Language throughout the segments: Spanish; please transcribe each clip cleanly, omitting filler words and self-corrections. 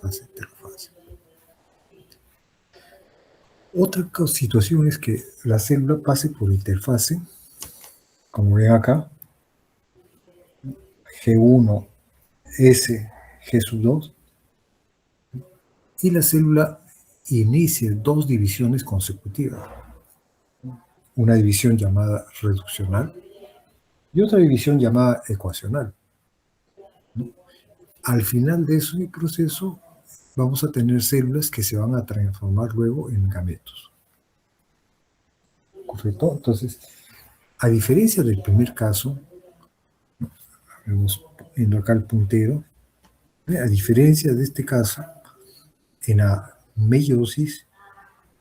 fase, telofase. Otra situación es que la célula pase por interfase, como ven acá, G1, S, G2, y la célula inicie dos divisiones consecutivas. Una división llamada reduccional y otra división llamada ecuacional, ¿no? Al final de ese proceso vamos a tener células que se van a transformar luego en gametos. ¿Correcto? Entonces, a diferencia del primer caso, vemos viendo acá el puntero, a diferencia de este caso, en la meiosis,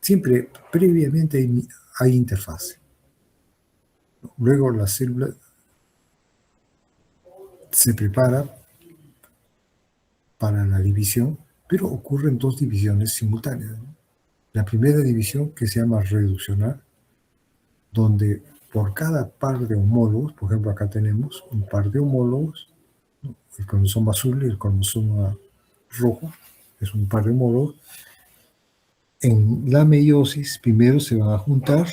siempre previamente hay interfase. Luego la célula se prepara para la división, pero ocurren dos divisiones simultáneas, ¿no? La primera división, que se llama reduccional, donde por cada par de homólogos, por ejemplo acá tenemos un par de homólogos, ¿no? El cromosoma azul y el cromosoma rojo, es un par de homólogos. En la meiosis primero se van a juntar,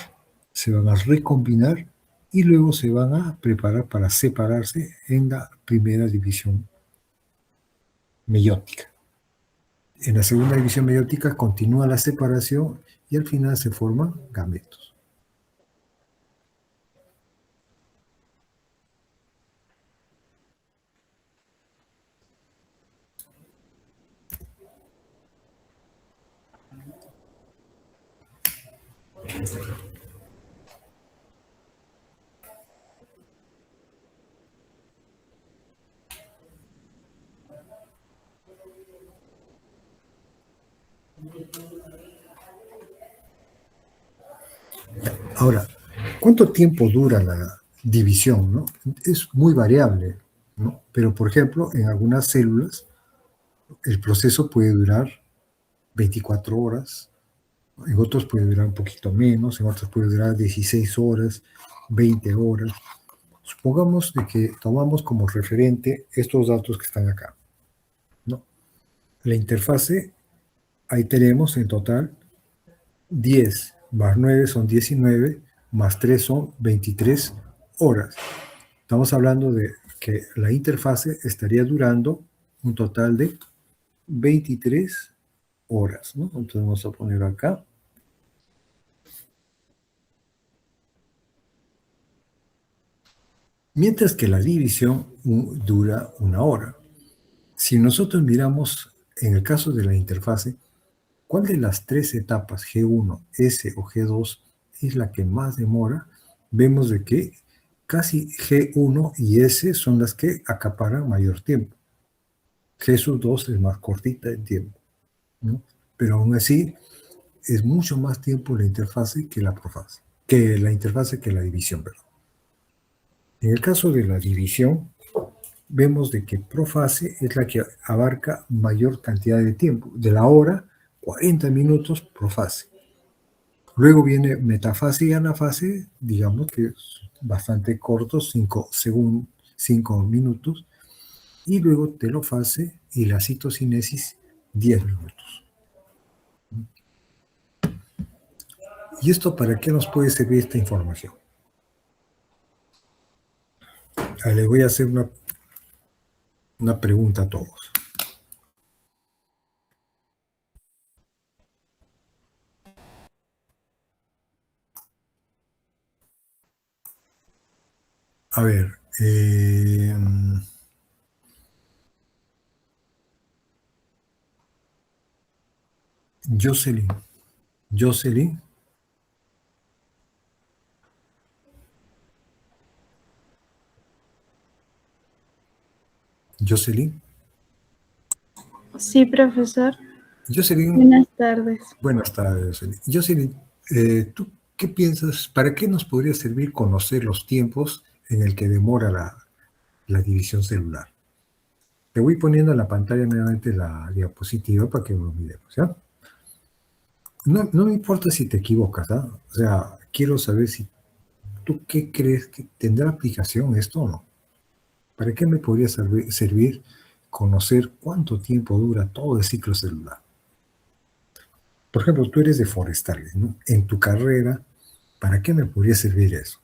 se van a recombinar y luego se van a preparar para separarse en la primera división meiótica. En la segunda división meiótica continúa la separación y al final se forman gametos. Ahora, ¿cuánto tiempo dura la división, no? Es muy variable, ¿no? Pero, por ejemplo, en algunas células el proceso puede durar 24 horas, en otros puede durar un poquito menos, en otros puede durar 16 horas, 20 horas. Supongamos de que tomamos como referente estos datos que están acá, ¿no? La interfase, ahí tenemos en total 10 más 9 son 19, más 3 son 23 horas. Estamos hablando de que la interfase estaría durando un total de 23 horas, ¿no? Entonces vamos a poner acá. Mientras que la división dura una hora. Si nosotros miramos en el caso de la interfase, ¿cuál de las tres etapas, G1, S o G2, es la que más demora? Vemos de que casi G1 y S son las que acaparan mayor tiempo. G2 es más cortita en tiempo, ¿no? Pero aún así es mucho más tiempo la interfase que la profase, que la interfase que la división, perdón. En el caso de la división, vemos de que profase es la que abarca mayor cantidad de tiempo. De la hora, 40 minutos profase. Luego viene metafase y anafase, digamos que es bastante corto, 5 minutos. Y luego telofase y la citocinesis, 10 minutos. ¿Y esto para qué nos puede servir esta información? Les voy a hacer una pregunta a todos. A ver, Jocelyn. Jocelyn. Jocelyn. Sí, profesor. Jocelyn. Buenas tardes. Buenas tardes, Jocelyn. Jocelyn, ¿tú qué piensas? ¿Para qué nos podría servir conocer los tiempos en el que demora la división celular? Te voy poniendo en la pantalla nuevamente la diapositiva para que lo miremos, ¿ya? No me importa si te equivocas, ¿ah? O sea, quiero saber si tú qué crees que tendrá aplicación esto o no. ¿Para qué me podría servir conocer cuánto tiempo dura todo el ciclo celular. Por ejemplo, tú eres de forestales, ¿no? En tu carrera, ¿para qué me podría servir eso?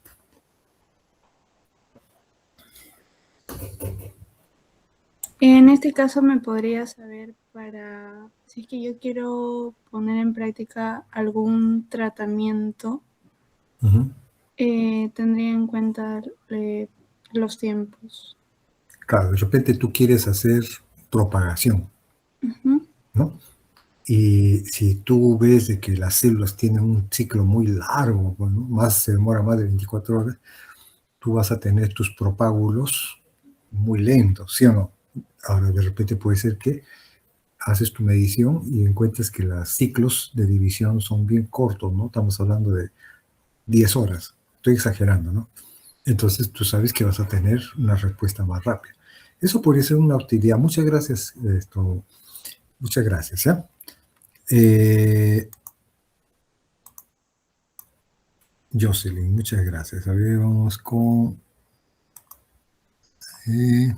En este caso me podría saber para si es que yo quiero poner en práctica algún tratamiento, Ujú. tendría en cuenta los tiempos. Claro, de repente tú quieres hacer propagación, Ujú. ¿no? Y si tú ves de que las células tienen un ciclo muy largo, bueno, se demora más de 24 horas, tú vas a tener tus propágulos muy lentos, ¿sí o no? Ahora, de repente puede ser que haces tu medición y encuentres que los ciclos de división son bien cortos, ¿no? Estamos hablando de 10 horas. Estoy exagerando, ¿no? Entonces tú sabes que vas a tener una respuesta más rápida. Eso podría ser una utilidad. Muchas gracias, muchas gracias, ¿ya? Jocelyn, muchas gracias. A ver, vamos con eh,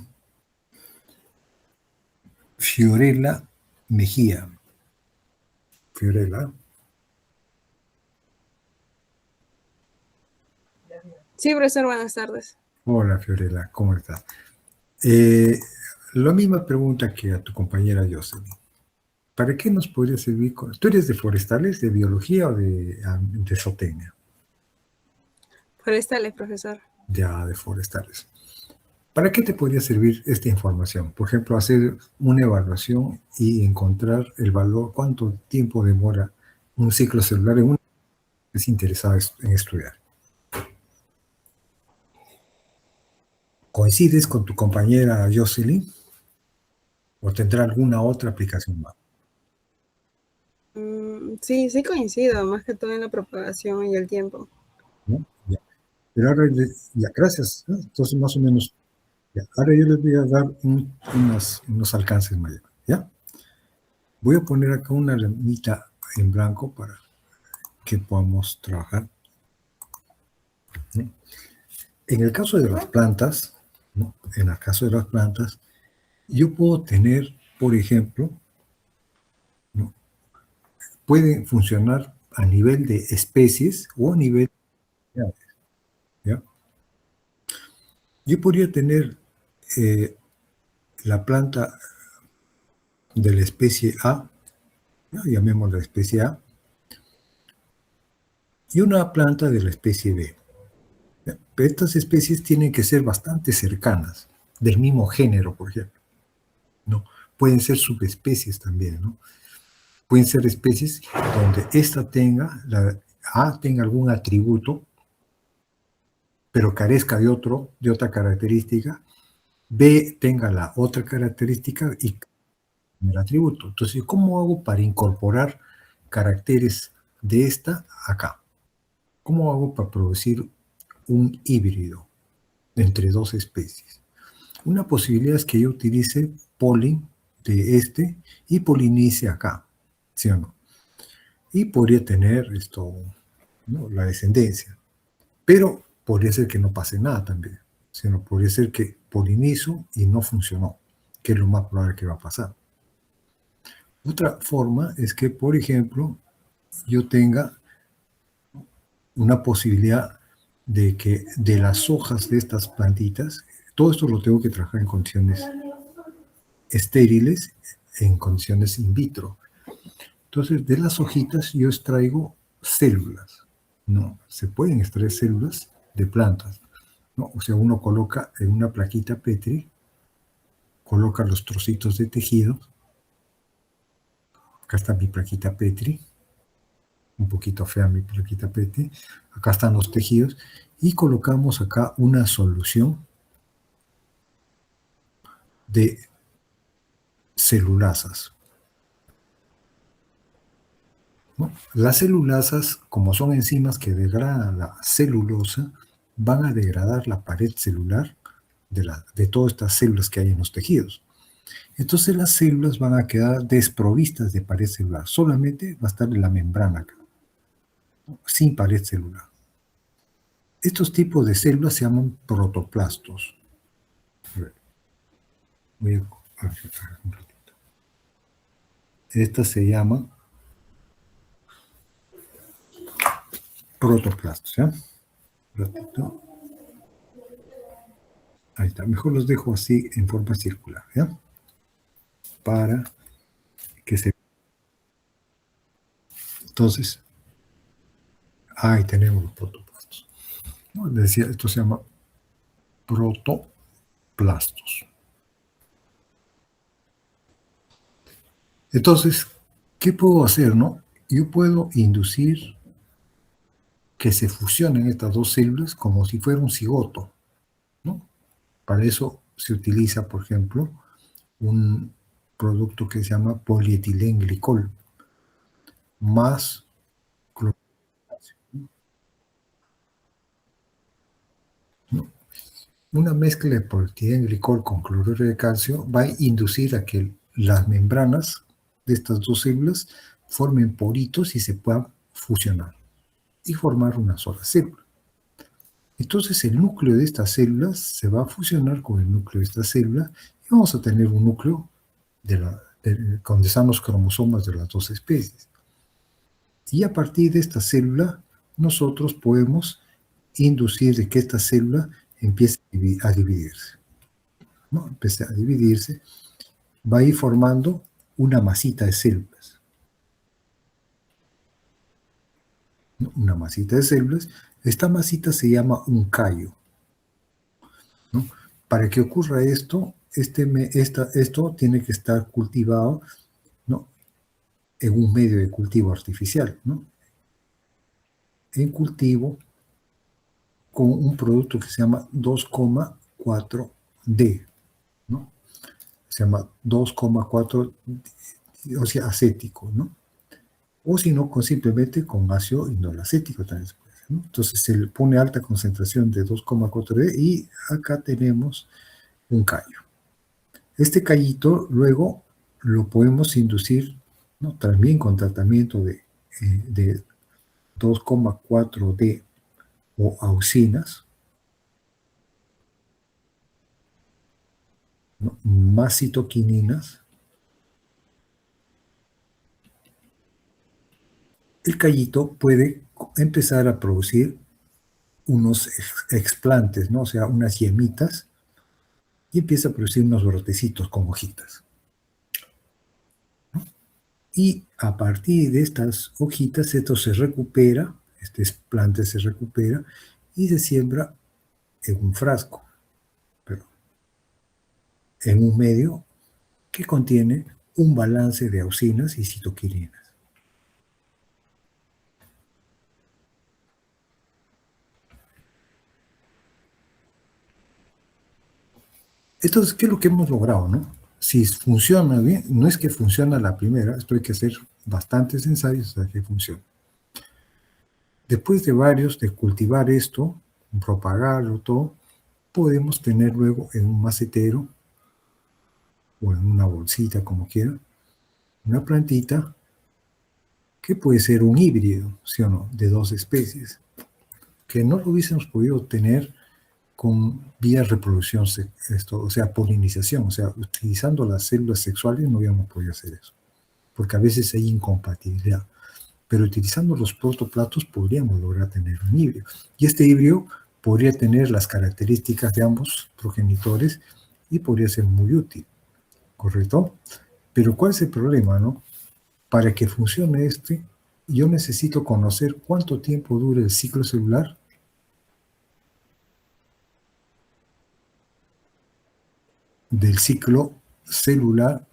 Fiorella Mejía. Fiorella. Sí, profesor, buenas tardes. Hola, Fiorella, ¿cómo estás? Eh, la misma pregunta que a tu compañera Jocelyn. ¿Para qué nos podría servir? ¿Tú eres de forestales, de biología o de zootecnia? Forestales, profesor. Ya, de forestales. ¿Para qué te podría servir esta información? Por ejemplo, hacer una evaluación y encontrar el valor, cuánto tiempo demora un ciclo celular en una que es interesada en estudiar. ¿Coincides con tu compañera Jocelyn o tendrá alguna otra aplicación más? Sí, sí coincido, más que todo en la propagación y el tiempo. ¿No? Ya. Pero ahora, ya, gracias. ¿No? Entonces, más o menos, ya. Ahora yo les voy a dar unos alcances mayores. ¿Ya? Voy a poner acá una ramita en blanco para que podamos trabajar, ¿no? En el caso de las plantas, ¿no? En el caso de las plantas, yo puedo tener, por ejemplo, ¿no? Pueden funcionar a nivel de especies o a nivel de aves, ¿ya? Yo podría tener la planta de la especie A, ¿no? Llamémosla especie A, y una planta de la especie B. ¿Ya? Pero estas especies tienen que ser bastante cercanas, del mismo género, por ejemplo, ¿no? Pueden ser subespecies también, ¿no? Pueden ser especies donde esta tenga, la A tenga algún atributo, pero carezca de otra característica, B tenga la otra característica y el atributo. Entonces, ¿cómo hago para incorporar caracteres de esta acá? ¿Cómo hago para producir un híbrido entre dos especies? Una posibilidad es que yo utilice polen de este y polinice acá, ¿sí o no? Y podría tener esto, ¿no? La descendencia. Pero podría ser que no pase nada también, sino podría ser que polinizo y no funcionó, que es lo más probable que va a pasar. Otra forma es que, por ejemplo, yo tenga una posibilidad de que de las hojas de estas plantitas, todo esto lo tengo que trabajar en condiciones estériles, en condiciones in vitro. Entonces, de las hojitas yo extraigo células, ¿no? Se pueden extraer células de plantas, ¿no? O sea, uno coloca en una plaquita Petri, coloca los trocitos de tejido, acá está mi plaquita Petri, un poquito fea mi plaquita Petri, acá están los tejidos, y colocamos acá una solución de celulasas, ¿no? Las celulasas, como son enzimas que degradan la celulosa, van a degradar la pared celular de todas estas células que hay en los tejidos. Entonces las células van a quedar desprovistas de pared celular, solamente va a estar en la membrana acá, ¿no? Sin pared celular. Estos tipos de células se llaman protoplastos. Voy a Un ratito. Esta se llama protoplastos, ¿ya? Un ratito. Ahí está. Mejor los dejo así en forma circular, ¿ya? Para que se... Entonces, ahí tenemos los protoplastos. ¿No? Les decía, esto se llama protoplastos. Entonces, ¿qué puedo hacer, no? Yo puedo inducir que se fusionen estas dos células como si fuera un cigoto, ¿no? Para eso se utiliza, por ejemplo, un producto que se llama polietilenglicol más cloruro de calcio, ¿no? Una mezcla de polietilenglicol con cloruro de calcio va a inducir a que las membranas de estas dos células formen poritos y se puedan fusionar y formar una sola célula. Entonces el núcleo de estas células se va a fusionar con el núcleo de esta célula y vamos a tener un núcleo donde están los cromosomas de las dos especies. Y a partir de esta célula nosotros podemos inducir de que esta célula empiece a dividirse, ¿no? Empiece a dividirse, va a ir formando una masita de células, ¿no? Una masita de células. Esta masita se llama un callo, ¿no? Para que ocurra esto, esto tiene que estar cultivado, ¿no? En un medio de cultivo artificial, ¿no? En cultivo con un producto que se llama 2,4-D, ¿no? Se llama 2,4, o sea, acético, ¿no? O si no, simplemente con ácido indolacético también se puede hacer, ¿no? Entonces se le pone alta concentración de 2,4-D y acá tenemos un callo. Este callito luego lo podemos inducir, ¿no? También con tratamiento de 2,4-D o auxinas, ¿no? Más citoquininas. El callito puede empezar a producir unos explantes, ¿no? O sea, unas yemitas, y empieza a producir unos brotecitos con hojitas, ¿no? Y a partir de estas hojitas, esto se recupera, este explante se recupera y se siembra en un frasco, pero en un medio que contiene un balance de auxinas y citoquininas. Entonces, ¿qué es lo que hemos logrado, no? Si funciona bien, no es que funciona la primera, esto hay que hacer bastantes ensayos hasta que funcione. Después de varios, de cultivar esto, propagarlo, todo, podemos tener luego en un macetero o en una bolsita, como quieran, una plantita que puede ser un híbrido, ¿sí o no?, de dos especies, que no lo hubiésemos podido tener con vía reproducción, o sea, polinización, o sea, utilizando las células sexuales no habíamos podido hacer eso, porque a veces hay incompatibilidad, pero utilizando los protoplastos podríamos lograr tener un híbrido, y este híbrido podría tener las características de ambos progenitores y podría ser muy útil, ¿correcto? Pero ¿cuál es el problema, no? Para que funcione yo necesito conocer cuánto tiempo dura el ciclo celular del ciclo celular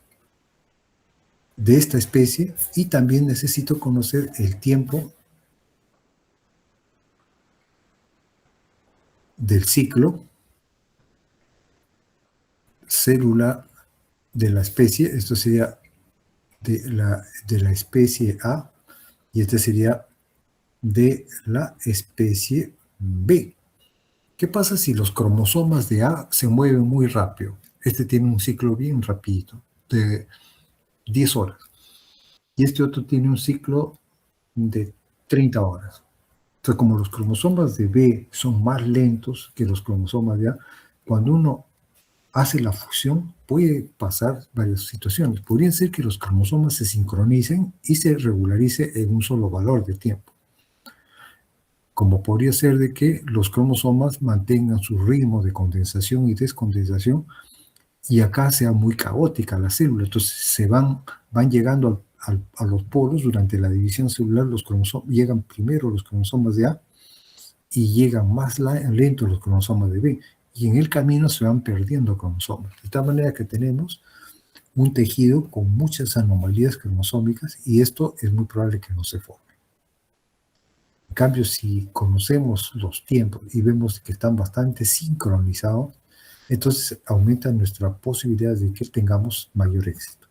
de esta especie y también necesito conocer el tiempo del ciclo celular de la especie. Esto sería de la especie A y este sería de la especie B. ¿Qué pasa si los cromosomas de A se mueven muy rápido? Este tiene un ciclo bien rapidito, de 10 horas. Y este otro tiene un ciclo de 30 horas. Entonces, como los cromosomas de B son más lentos que los cromosomas de A, cuando uno hace la fusión, puede pasar varias situaciones. Podrían ser que los cromosomas se sincronicen y se regularice en un solo valor de tiempo. Como podría ser de que los cromosomas mantengan su ritmo de condensación y descondensación y acá sea muy caótica la célula. Entonces van llegando a los polos durante la división celular, los cromosomas, llegan primero los cromosomas de A y llegan más lentos los cromosomas de B. Y en el camino se van perdiendo cromosomas. De tal manera que tenemos un tejido con muchas anomalías cromosómicas y esto es muy probable que no se forme. En cambio, si conocemos los tiempos y vemos que están bastante sincronizados, entonces aumenta nuestra posibilidad de que tengamos mayor éxito,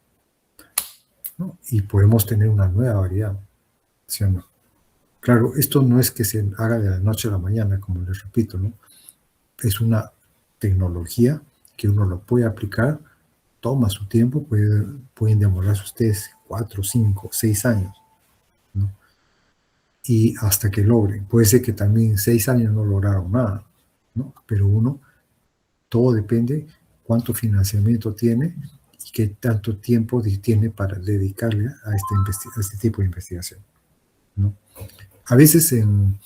¿no? Y podemos tener una nueva variedad, ¿sí o no? Claro, esto no es que se haga de la noche a la mañana, como les repito, ¿no? Es una tecnología que uno lo puede aplicar, toma su tiempo, pueden demorarse ustedes 4, 5, 6 años, ¿no? Y hasta que logren. Puede ser que también en 6 años no lograron nada, ¿no? Pero todo depende cuánto financiamiento tiene y qué tanto tiempo tiene para dedicarle a este tipo de investigación, ¿no? A veces en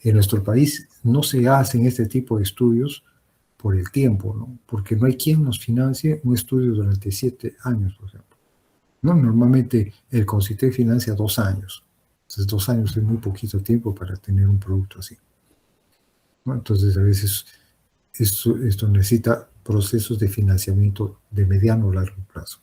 nuestro país no se hacen este tipo de estudios por el tiempo, ¿no? Porque no hay quien nos financie un estudio durante 7 años, por ejemplo, ¿no? Normalmente el CONCITEC financia 2 años. Entonces 2 años es muy poquito tiempo para tener un producto así, ¿no? Entonces a veces esto necesita procesos de financiamiento de mediano o largo plazo.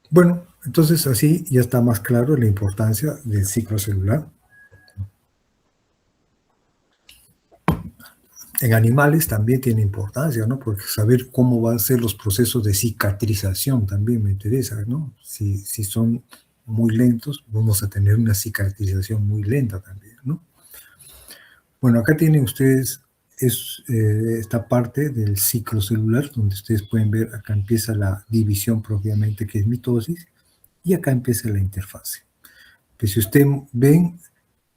Bueno, entonces así ya está más claro la importancia del ciclo celular. En animales también tiene importancia, ¿no? Porque saber cómo van a ser los procesos de cicatrización también me interesa, ¿no? Si son muy lentos, vamos a tener una cicatrización muy lenta también, ¿no? Bueno, acá tienen ustedes esta parte del ciclo celular, donde ustedes pueden ver, acá empieza la división propiamente, que es mitosis, y acá empieza la interfase. Que si ustedes ven,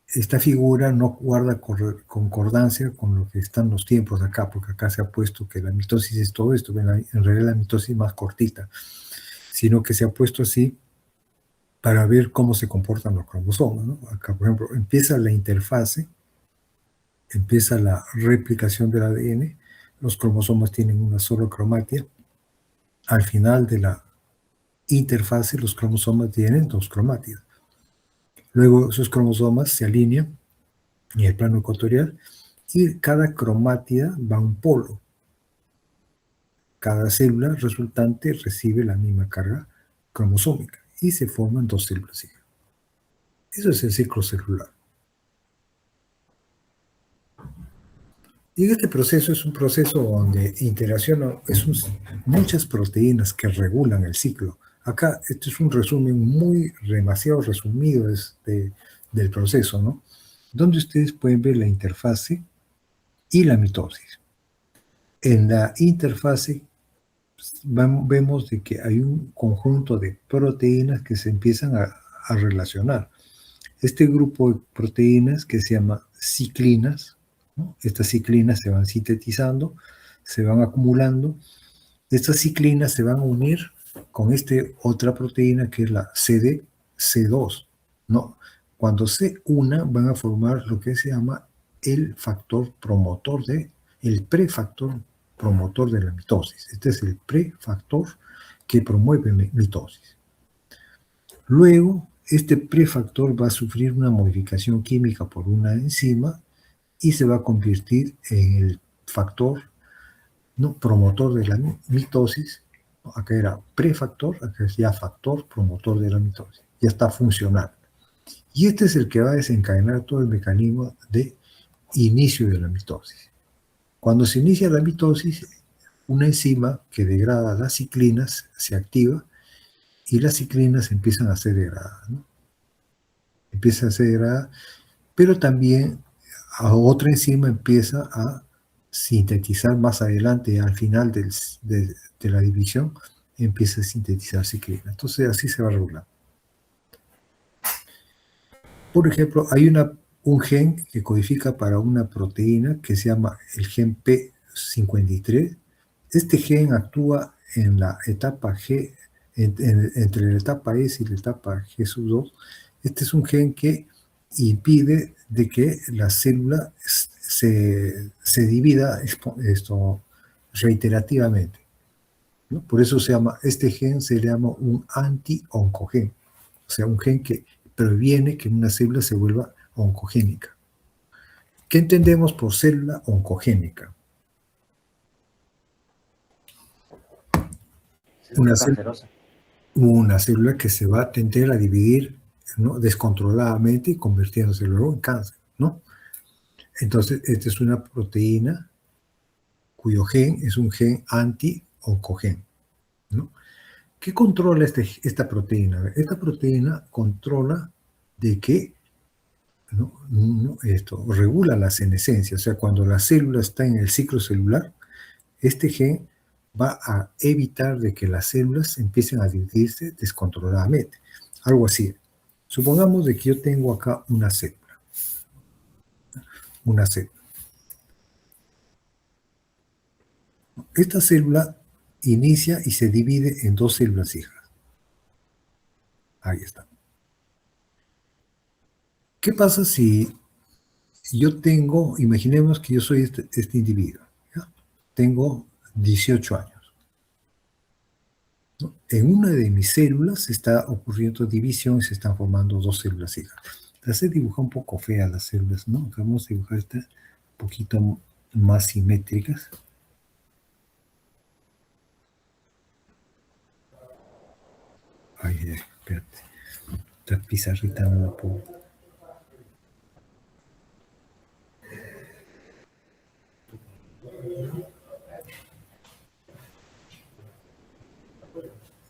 esta figura no guarda concordancia con lo que están los tiempos de acá, porque acá se ha puesto que la mitosis es todo esto, en realidad la mitosis es más cortita, sino que se ha puesto así para ver cómo se comportan los cromosomas, ¿no? Acá, por ejemplo, empieza la interfase, empieza la replicación del ADN, los cromosomas tienen una sola cromatia, al final de la interfase los cromosomas tienen 2 cromátidas. Luego esos cromosomas se alinean en el plano ecuatorial y cada cromátida va a un polo. Cada célula resultante recibe la misma carga cromosómica y se forman 2 células. Eso es el ciclo celular. Y este proceso es un proceso donde interaccionan muchas proteínas que regulan el ciclo. Acá, este es un resumen demasiado resumido del proceso, ¿no? Donde ustedes pueden ver la interfase y la mitosis. En la interfase vemos de que hay un conjunto de proteínas que se empiezan a relacionar. Este grupo de proteínas que se llama ciclinas, ¿no? Estas ciclinas se van sintetizando, se van acumulando. Estas ciclinas se van a unir con otra proteína que es la CDC2, ¿no? Cuando se unan van a formar lo que se llama el factor promotor el prefactor promotor de la mitosis. Este es el prefactor que promueve mitosis. Luego, este prefactor va a sufrir una modificación química por una enzima y se va a convertir en el factor, ¿no?, promotor de la mitosis. Acá era prefactor, acá es ya factor promotor de la mitosis. Ya está funcionando. Y este es el que va a desencadenar todo el mecanismo de inicio de la mitosis. Cuando se inicia la mitosis, una enzima que degrada las ciclinas se activa y las ciclinas empiezan a ser degradadas, ¿no? Empiezan a ser degradadas, pero también a otra enzima empieza a sintetizar más adelante, al final de la división, empieza a sintetizar ciclina. Entonces así se va a regular. Por ejemplo, hay un gen que codifica para una proteína que se llama el gen 53, este gen actúa en la etapa G, entre la etapa S y la etapa G2. Este es un gen que impide de que la célula se divida reiterativamente, ¿no? Por eso este gen se llama un anti-oncogen, o sea, un gen que previene que una célula se vuelva oncogénica. ¿Qué entendemos por célula oncogénica? Una célula que se va a tender a dividir, ¿no?, descontroladamente y convirtiéndose luego en cáncer, ¿no? Entonces, esta es una proteína cuyo gen es un gen anti-oncogen, ¿no? ¿Qué controla esta proteína? Esta proteína controla de que, ¿no?, regula la senescencia, o sea, cuando la célula está en el ciclo celular, este gen va a evitar de que las células empiecen a dividirse descontroladamente. Algo así. Supongamos de que yo tengo acá una célula. Una célula. Esta célula inicia y se divide en dos células hijas. Ahí está. ¿Qué pasa si yo tengo, imaginemos que yo soy este individuo, ¿ya? Tengo 18 años, ¿no? En una de mis células está ocurriendo división y se están formando dos células hijas. Las he dibujado un poco feas las células, ¿no? Vamos a dibujar estas un poquito más simétricas. Ay, espérate. Esta pizarrita no la puedo.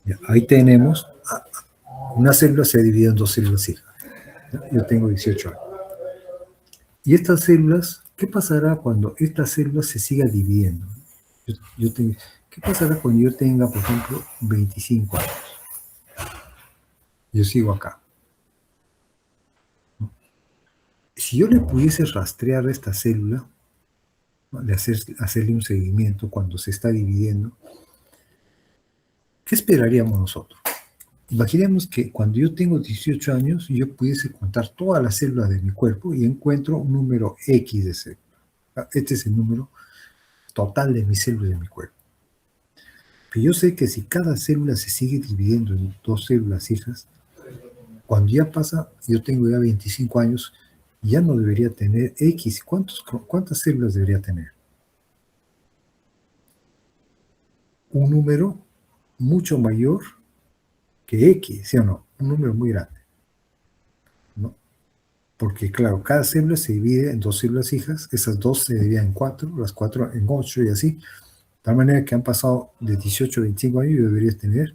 Ya, ahí tenemos, una célula se divide en dos células hijas. Yo tengo 18 años. Y estas células, ¿qué pasará cuando esta célula se siga dividiendo? ¿Qué pasará cuando yo tenga, por ejemplo, 25 años? Yo sigo acá, ¿no? Si yo le pudiese rastrear a esta célula, ¿no?, de hacerle un seguimiento cuando se está dividiendo, ¿qué esperaríamos nosotros? Imaginemos que cuando yo tengo 18 años, yo pudiese contar todas las células de mi cuerpo y encuentro un número X de células. Este es el número total de mis células de mi cuerpo. Pero yo sé que si cada célula se sigue dividiendo en dos células hijas, cuando ya pasa, yo tengo ya 25 años, ya no debería tener X. ¿Cuántas células debería tener? Un número mucho mayor que X, ¿sí o no? Un número muy grande, ¿no? Porque, claro, cada célula se divide en dos células hijas, esas dos se dividen en cuatro, las cuatro en 8 y así. De tal manera que han pasado de 18 a 25 años y yo debería tener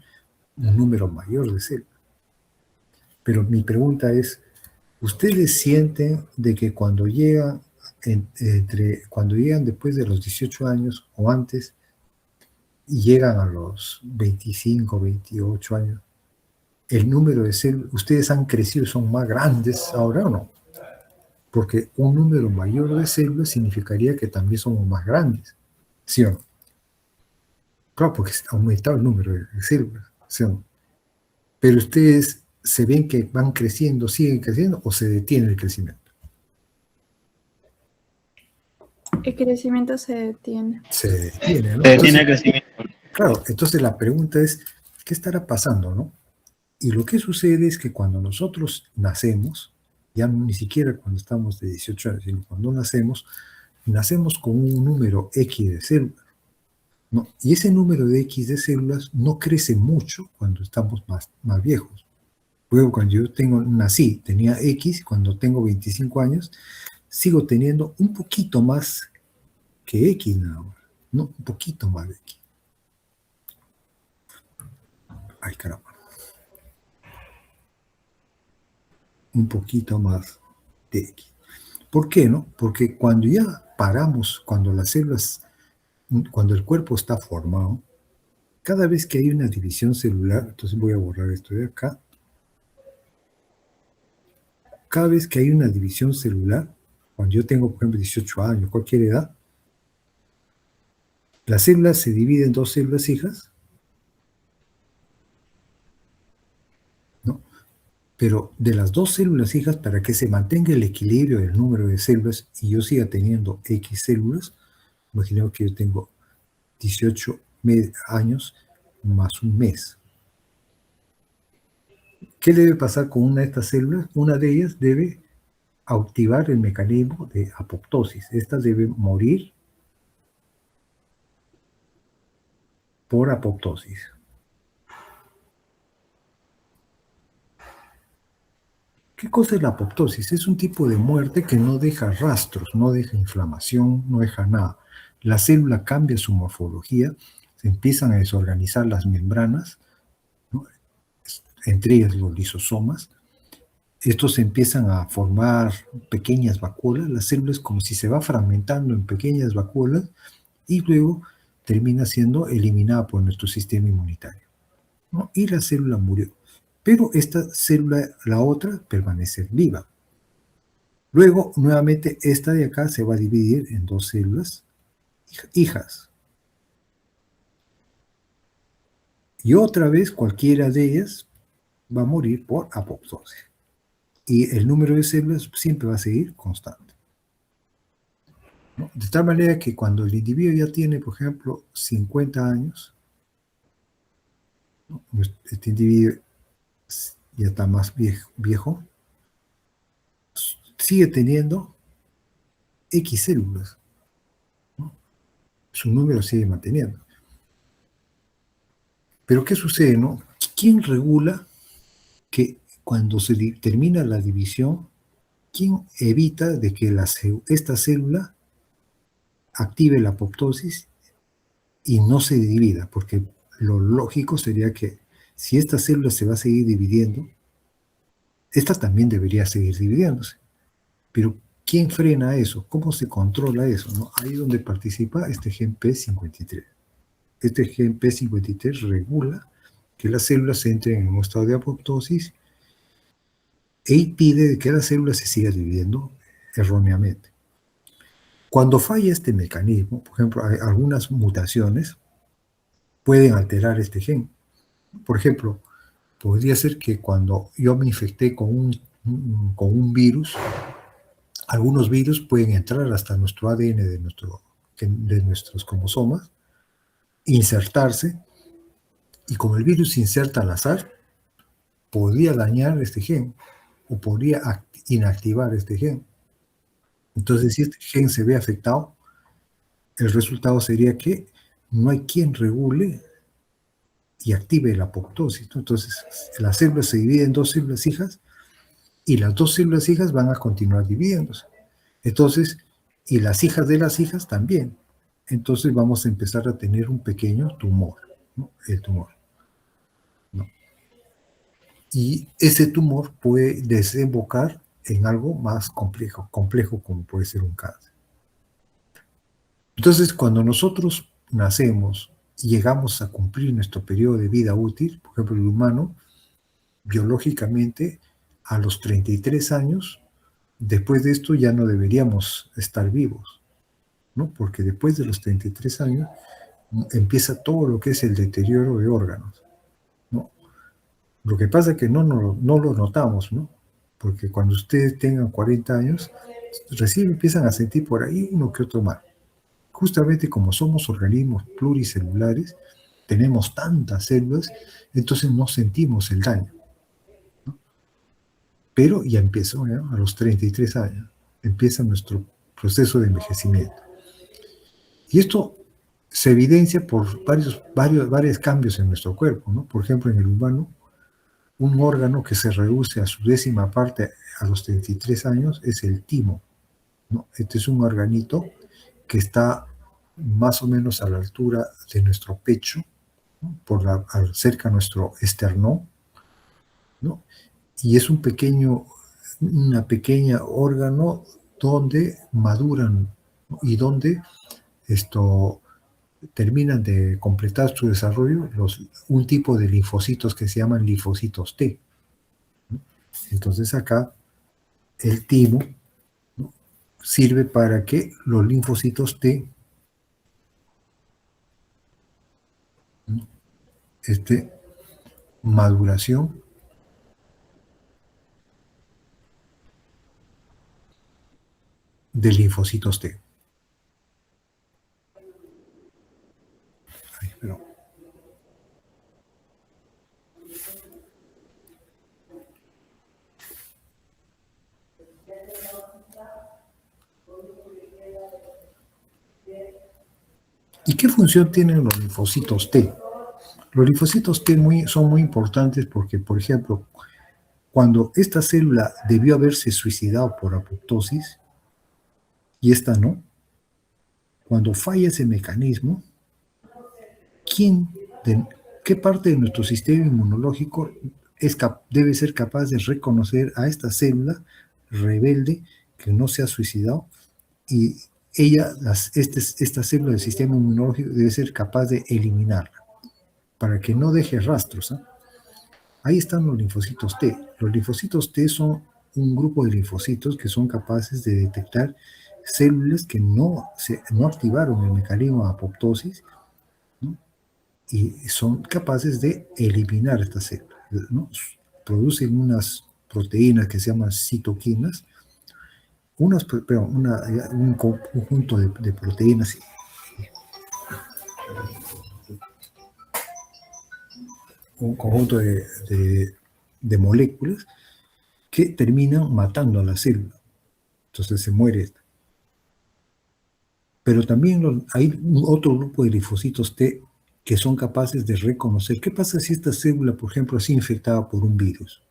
un número mayor de células. Pero mi pregunta es, ¿ustedes sienten de que cuando llegan, cuando llegan después de los 18 años o antes y llegan a los 25, 28 años, el número de células, ustedes han crecido, son más grandes ahora o no? Porque un número mayor de células significaría que también somos más grandes, ¿sí o no? Claro, porque ha aumentado el número de células, ¿sí o no? Pero ustedes se ven que van creciendo, siguen creciendo o se detiene el crecimiento. El crecimiento se detiene. Se detiene, ¿no? Se detiene el crecimiento. Claro, entonces la pregunta es, ¿qué estará pasando, no? Y lo que sucede es que cuando nosotros nacemos, ya ni siquiera cuando estamos de 18 años, sino cuando nacemos con un número X de células, ¿no? Y ese número de X de células no crece mucho cuando estamos más viejos. Luego, cuando yo nací, tenía X, cuando tengo 25 años, sigo teniendo un poquito más que X nada más, ¿no? Un poquito más de X. Ay, caramba. Un poquito más de X. ¿Por qué, no? Porque cuando ya paramos, cuando las células, cuando el cuerpo está formado, cada vez que hay una división celular, entonces voy a borrar esto de acá, cada vez que hay una división celular, cuando yo tengo, por ejemplo, 18 años, cualquier edad, La célula se divide en dos células hijas, ¿no? Pero de las dos células hijas, para que se mantenga el equilibrio del número de células y yo siga teniendo X células, imaginemos que yo tengo 18 años más un mes. ¿Qué debe pasar con una de estas células? Una de ellas debe activar el mecanismo de apoptosis. Esta debe morir por apoptosis. ¿Qué cosa es la apoptosis? Es un tipo de muerte que no deja rastros, no deja inflamación, no deja nada. La célula cambia su morfología, se empiezan a desorganizar las membranas, ¿no? Entre ellas los lisosomas. Estos se empiezan a formar pequeñas vacuolas. La célula es como si se va fragmentando en pequeñas vacuolas y luego termina siendo eliminada por nuestro sistema inmunitario, ¿no? Y la célula murió. Pero esta célula, la otra, permanece viva. Luego, nuevamente, esta de acá se va a dividir en dos células hijas. Y otra vez, cualquiera de ellas va a morir por apoptosis. Y el número de células siempre va a seguir constante, ¿no? De tal manera que cuando el individuo ya tiene, por ejemplo, 50 años, ¿no? Este individuo ya está más viejo, sigue teniendo X células, ¿no? Su número sigue manteniendo. Pero ¿qué sucede, no? ¿Quién regula que cuando se termina la división, quién evita de que esta célula active la apoptosis y no se divida? Porque lo lógico sería que si esta célula se va a seguir dividiendo, esta también debería seguir dividiéndose. Pero ¿quién frena eso? ¿Cómo se controla eso, no? Ahí es donde participa este gen P53. Este gen P53 regula que las células entren en un estado de apoptosis e impide que la célula se siga dividiendo erróneamente. Cuando falla este mecanismo, por ejemplo, hay algunas mutaciones pueden alterar este gen. Por ejemplo, podría ser que cuando yo me infecté con un virus, algunos virus pueden entrar hasta nuestro ADN de nuestros cromosomas, insertarse, y como el virus se inserta al azar, podría dañar este gen o podría inactivar este gen. Entonces, si este gen se ve afectado, el resultado sería que no hay quien regule y active la apoptosis, ¿no? Entonces, las células se dividen en dos células hijas y las dos células hijas van a continuar dividiéndose. Entonces, y las hijas de las hijas también. Entonces vamos a empezar a tener un pequeño tumor, ¿no? El tumor, ¿no? Y ese tumor puede desembocar en algo más complejo como puede ser un cáncer. Entonces, cuando nosotros nacemos y llegamos a cumplir nuestro periodo de vida útil, por ejemplo, el humano, biológicamente, a los 33 años, después de esto ya no deberíamos estar vivos, ¿no? Porque después de los 33 años empieza todo lo que es el deterioro de órganos, ¿no? Lo que pasa es que no lo notamos, ¿no? Porque cuando ustedes tengan 40 años, recién empiezan a sentir por ahí uno que otro mal. Justamente como somos organismos pluricelulares, tenemos tantas células, entonces no sentimos el daño, ¿no? Pero ya empezó, ¿no? A los 33 años, empieza nuestro proceso de envejecimiento. Y esto se evidencia por varios cambios en nuestro cuerpo, ¿no? Por ejemplo, en el humano, un órgano que se reduce a su 10ª parte a los 33 años es el timo, ¿no? Este es un organito que está más o menos a la altura de nuestro pecho, ¿no? Cerca de nuestro esternón, ¿no? Y es una pequeña órgano donde maduran, ¿no? Y donde terminan de completar su desarrollo un tipo de linfocitos que se llaman linfocitos T, ¿no? Entonces acá el timo, ¿no? Sirve para que los linfocitos T maduración de linfocitos T. Ay, perdón. ¿Y qué función tienen los linfocitos T? Los linfocitos T son muy importantes porque, por ejemplo, cuando esta célula debió haberse suicidado por apoptosis y esta no, cuando falla ese mecanismo, ¿qué parte de nuestro sistema inmunológico debe ser capaz de reconocer a esta célula rebelde que no se ha suicidado? Y esta célula del sistema inmunológico debe ser capaz de eliminarla para que no deje rastros. Ahí están los linfocitos T. Los linfocitos T son un grupo de linfocitos que son capaces de detectar células que no activaron el mecanismo de apoptosis, ¿no? Y son capaces de eliminar estas células, ¿no? Producen unas proteínas que se llaman citoquinas, un conjunto de proteínas un conjunto de moléculas que terminan matando a la célula. Entonces se muere esta. Pero también hay otro grupo de linfocitos T que son capaces de reconocer qué pasa si esta célula, por ejemplo, es infectada por un virus.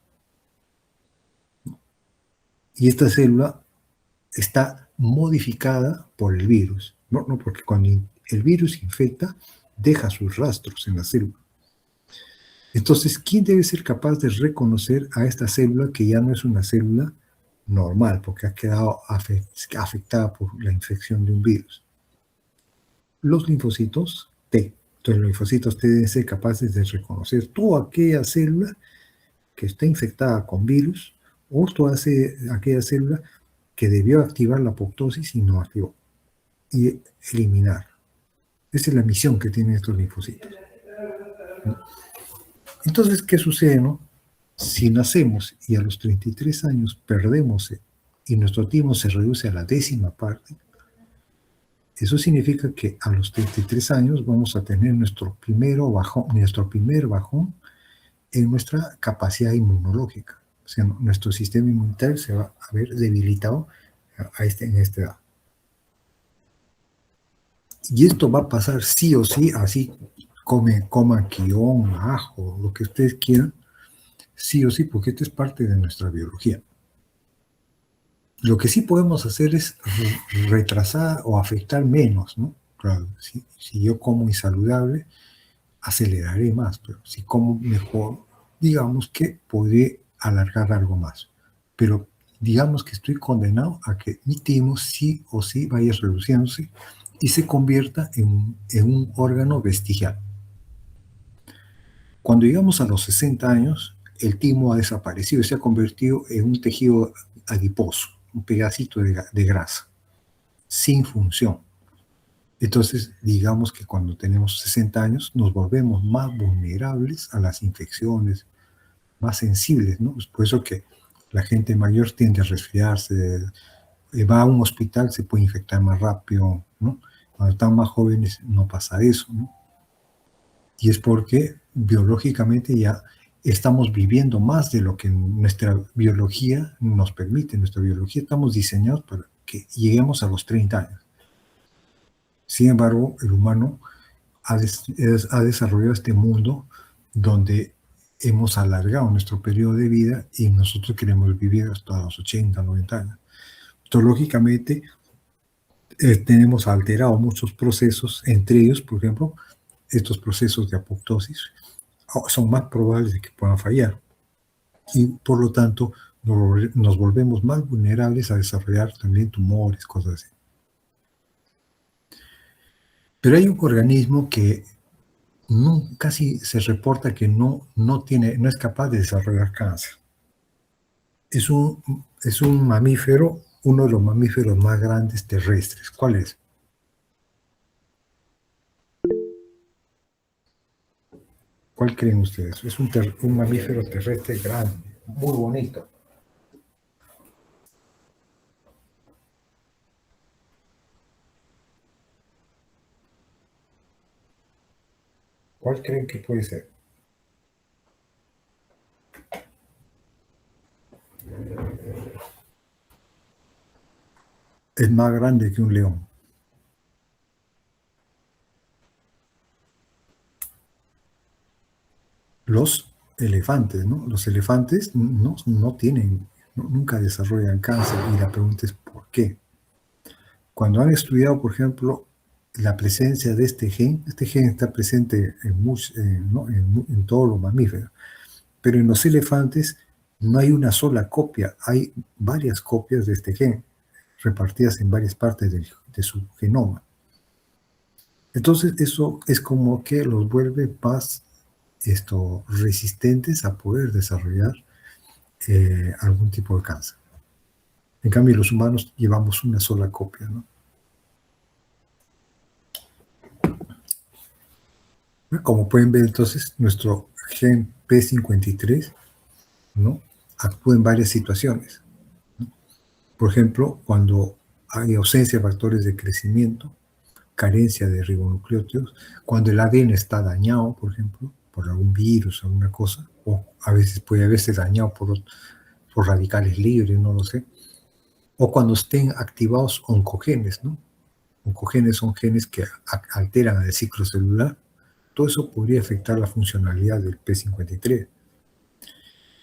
Y esta célula está modificada por el virus. No, porque cuando el virus infecta, deja sus rastros en la célula. Entonces, ¿quién debe ser capaz de reconocer a esta célula que ya no es una célula normal, porque ha quedado afectada por la infección de un virus? Los linfocitos T. Entonces, los linfocitos T deben ser capaces de reconocer toda aquella célula que está infectada con virus o toda aquella célula que debió activar la apoptosis y no activó, y eliminar. Esa es la misión que tienen estos linfocitos. Entonces, ¿qué sucede, no? Si nacemos y a los 33 años perdemos y nuestro tiempo se reduce a la 10ª parte, eso significa que a los 33 años vamos a tener nuestro primer bajón en nuestra capacidad inmunológica. O sea, nuestro sistema inmunitario se va a ver debilitado en esta edad. Y esto va a pasar sí o sí, así coman quión, ajo, lo que ustedes quieran, sí o sí, porque esto es parte de nuestra biología. Lo que sí podemos hacer es retrasar o afectar menos, ¿no? Claro, si yo como insaludable, aceleraré más, pero si como mejor, digamos que podré alargar algo más. Pero digamos que estoy condenado a que mi timo sí o sí vaya reduciéndose y se convierta en un órgano vestigial. Cuando llegamos a los 60 años, el timo ha desaparecido y se ha convertido en un tejido adiposo, un pedacito de grasa, sin función. Entonces, digamos que cuando tenemos 60 años nos volvemos más vulnerables a las infecciones, más sensibles, ¿no? Es por eso que la gente mayor tiende a resfriarse, va a un hospital, se puede infectar más rápido, ¿no? Cuando están más jóvenes no pasa eso, ¿no? Y es porque biológicamente ya estamos viviendo más de lo que nuestra biología nos permite. Nuestra biología estamos diseñados para que lleguemos a los 30 años. Sin embargo, el humano ha desarrollado este mundo donde hemos alargado nuestro periodo de vida y nosotros queremos vivir hasta los 80, 90 años. Entonces, lógicamente, tenemos alterado muchos procesos, entre ellos, por ejemplo, estos procesos de apoptosis son más probables de que puedan fallar. Y por lo tanto, nos volvemos más vulnerables a desarrollar también tumores, cosas así. Pero hay un organismo que casi se reporta que no es capaz de desarrollar cáncer. Es un mamífero, uno de los mamíferos más grandes terrestres. ¿Cuál es? ¿Cuál creen ustedes? Es un mamífero terrestre grande, muy bonito. ¿Cuál creen que puede ser? Es más grande que un león. Los elefantes, ¿no? Los elefantes no tienen, nunca desarrollan cáncer y la pregunta es ¿por qué? Cuando han estudiado, por ejemplo, la presencia de este gen está presente ¿no? en todos los mamíferos, pero en los elefantes no hay una sola copia, hay varias copias de este gen repartidas en varias partes de su genoma. Entonces eso es como que los vuelve más resistentes a poder desarrollar algún tipo de cáncer. En cambio, los humanos llevamos una sola copia, ¿no? Como pueden ver, entonces, nuestro gen P53, ¿no? Actúa en varias situaciones, ¿no? Por ejemplo, cuando hay ausencia de factores de crecimiento, carencia de ribonucleótidos, cuando el ADN está dañado, por ejemplo, por algún virus, alguna cosa, o a veces puede haberse dañado por radicales libres, no lo sé, o cuando estén activados oncogenes, ¿no? Oncogenes son genes que alteran el ciclo celular. Todo eso podría afectar la funcionalidad del P53.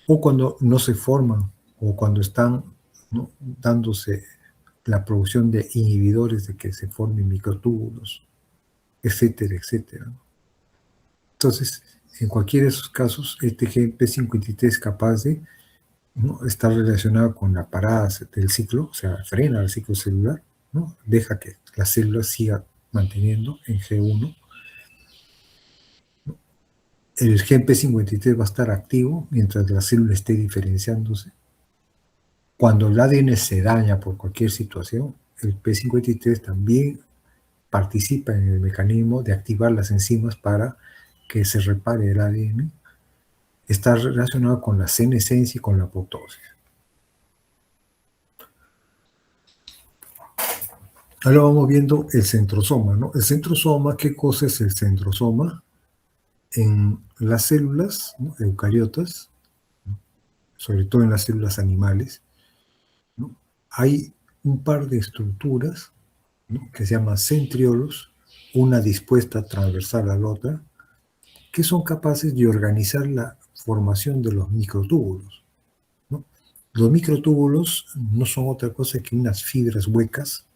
O cuando no se forman, o cuando están, ¿no? dándose la producción de inhibidores de que se formen microtúbulos, etcétera, etcétera, ¿no? Entonces, en cualquiera de esos casos, este gen P53 es capaz de, ¿no? estar relacionado con la parada del ciclo, o sea, frena el ciclo celular, ¿no? Deja que la célula siga manteniendo en G1. El gen P53 va a estar activo mientras la célula esté diferenciándose. Cuando el ADN se daña por cualquier situación, el P53 también participa en el mecanismo de activar las enzimas para que se repare el ADN. Está relacionado con la senescencia y con la apoptosis. Ahora vamos viendo el centrosoma, ¿no? El centrosoma, ¿qué cosa es el centrosoma? En las células, ¿no? eucariotas, ¿no? Sobre todo en las células animales, ¿no? Hay un par de estructuras, ¿no? que se llaman centriolos, una dispuesta transversal a la otra, que son capaces de organizar la formación de los microtúbulos, ¿no? Los microtúbulos no son otra cosa que unas fibras huecas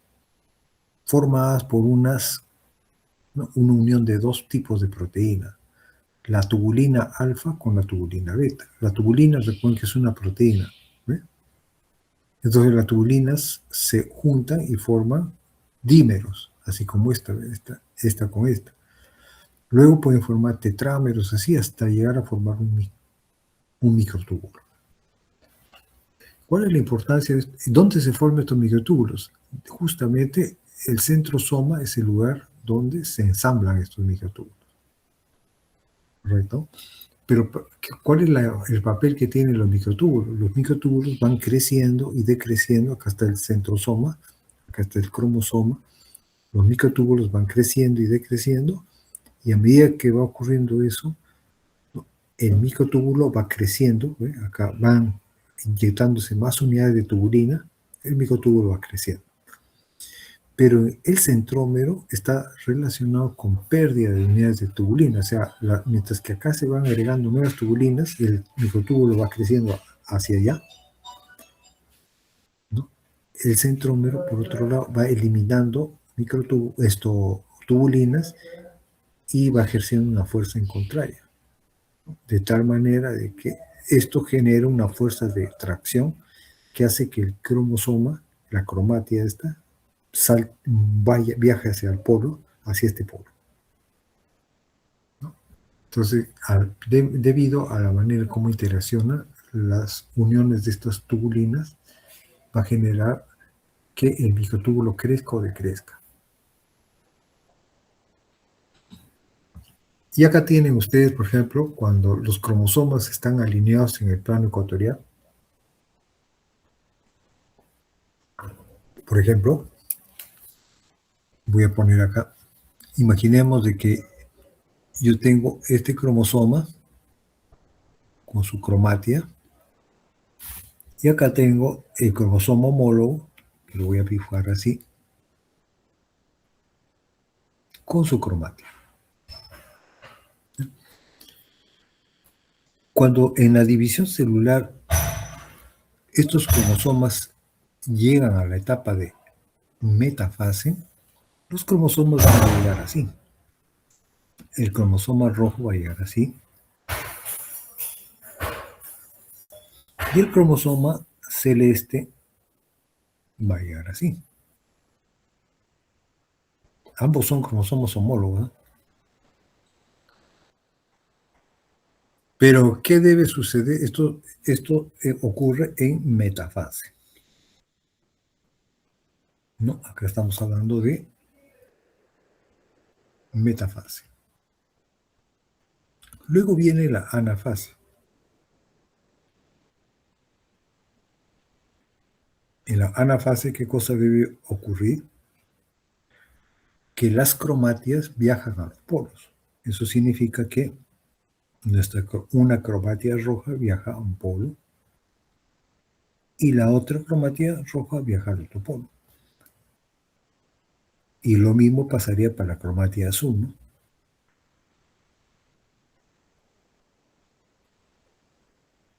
formadas por ¿no? una unión de dos tipos de proteína, la tubulina alfa con la tubulina beta. La tubulina, recuerden que es una proteína, ¿ve? Entonces las tubulinas se juntan y forman dímeros, así como esta con esta. Luego pueden formar tetrámeros, así hasta llegar a formar un microtúbulo. ¿Cuál es la importancia de esto? ¿Dónde se forman estos microtúbulos? Justamente el centrosoma es el lugar donde se ensamblan estos microtúbulos. ¿Correcto? Pero, ¿cuál es el papel que tienen los microtúbulos? Los microtúbulos van creciendo y decreciendo, acá está el centrosoma, acá está el cromosoma. Los microtúbulos van creciendo y decreciendo, y a medida que va ocurriendo eso, ¿no? el microtúbulo va creciendo, ¿ve? Acá van inyectándose más unidades de tubulina, el microtúbulo va creciendo. Pero el centrómero está relacionado con pérdida de unidades de tubulina, o sea, mientras que acá se van agregando nuevas tubulinas y el microtúbulo va creciendo hacia allá, ¿no? El centrómero, por otro lado, va eliminando tubulinas y va ejerciendo una fuerza en contraria, ¿no? De tal manera de que esto genera una fuerza de tracción que hace que el cromosoma, la cromatida esta, viaje hacia el polo, hacia este polo, ¿no? Entonces, debido a la manera como interaccionan las uniones de estas tubulinas, va a generar que el microtúbulo crezca o decrezca. Y acá tienen ustedes, por ejemplo, cuando los cromosomas están alineados en el plano ecuatorial. Por ejemplo, voy a poner acá, imaginemos de que yo tengo este cromosoma con su cromatia, y acá tengo el cromosoma homólogo, que lo voy a dibujar así, con su cromatia. Cuando en la división celular estos cromosomas llegan a la etapa de metafase, los cromosomas van a llegar así. El cromosoma rojo va a llegar así. Y el cromosoma celeste va a llegar así. Ambos son cromosomas homólogos, ¿eh? Pero, ¿qué debe suceder? Esto ocurre en metafase. No, acá estamos hablando de metafase. Luego viene la anafase. En la anafase, ¿qué cosa debe ocurrir? Que las cromatias viajan a los polos. Eso significa que una cromatía roja viaja a un polo y la otra cromatía roja viaja al otro polo. Y lo mismo pasaría para la cromatía azul, ¿no?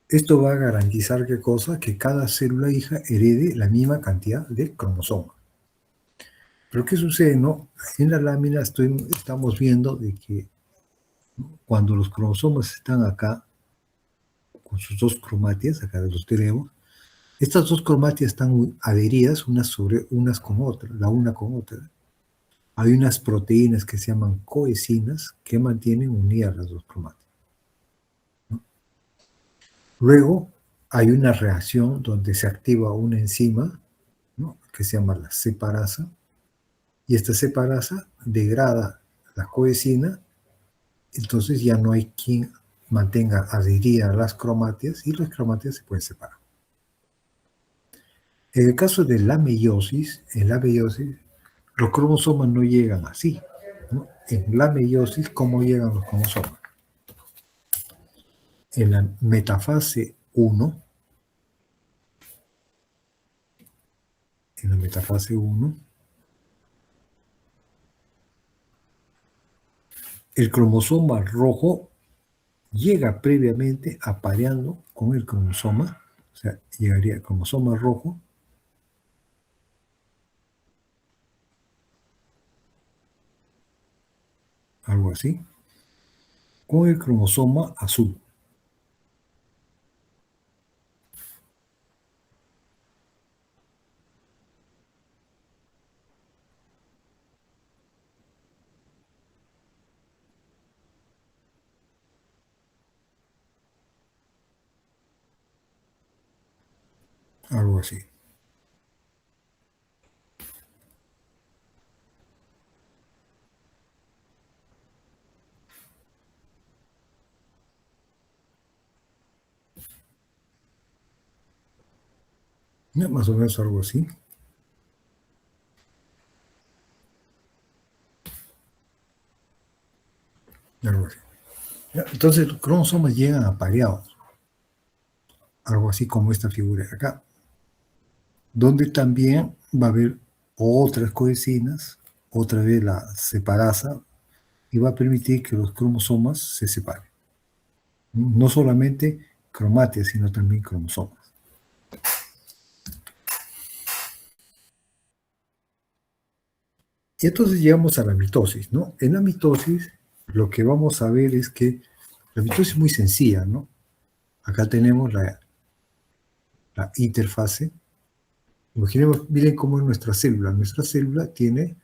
Esto va a garantizar ¿qué cosa? Que cada célula hija herede la misma cantidad de cromosomas. Pero ¿qué sucede, no? En la lámina estamos viendo de que, ¿no?, cuando los cromosomas están acá, con sus dos cromatias, acá los tenemos, estas dos cromatias están adheridas unas con otras, la una con otra. Hay unas proteínas que se llaman coecinas que mantienen unidas las dos cromatias, ¿no? Luego hay una reacción donde se activa una enzima, ¿no?, que se llama la separasa, y esta separasa degrada la coecina, entonces ya no hay quien mantenga adheridas las cromatias y las cromatias se pueden separar. En el caso de la meiosis, en la meiosis los cromosomas no llegan así, ¿no? En la meiosis, ¿cómo llegan los cromosomas? En la metafase 1, el cromosoma rojo llega previamente apareando con el cromosoma, o sea, llegaría el cromosoma rojo, algo así, con el cromosoma azul. Algo así. Más o menos algo así. Algo así. Entonces los cromosomas llegan apareados. Algo así como esta figura de acá, donde también va a haber otras coecinas, otra vez la separasa, y va a permitir que los cromosomas se separen. No solamente cromátidas, sino también cromosomas. Y entonces llegamos a la mitosis, ¿no? En la mitosis lo que vamos a ver es que la mitosis es muy sencilla, ¿no? Acá tenemos la interfase. Imaginemos, miren cómo es nuestra célula. Nuestra célula tiene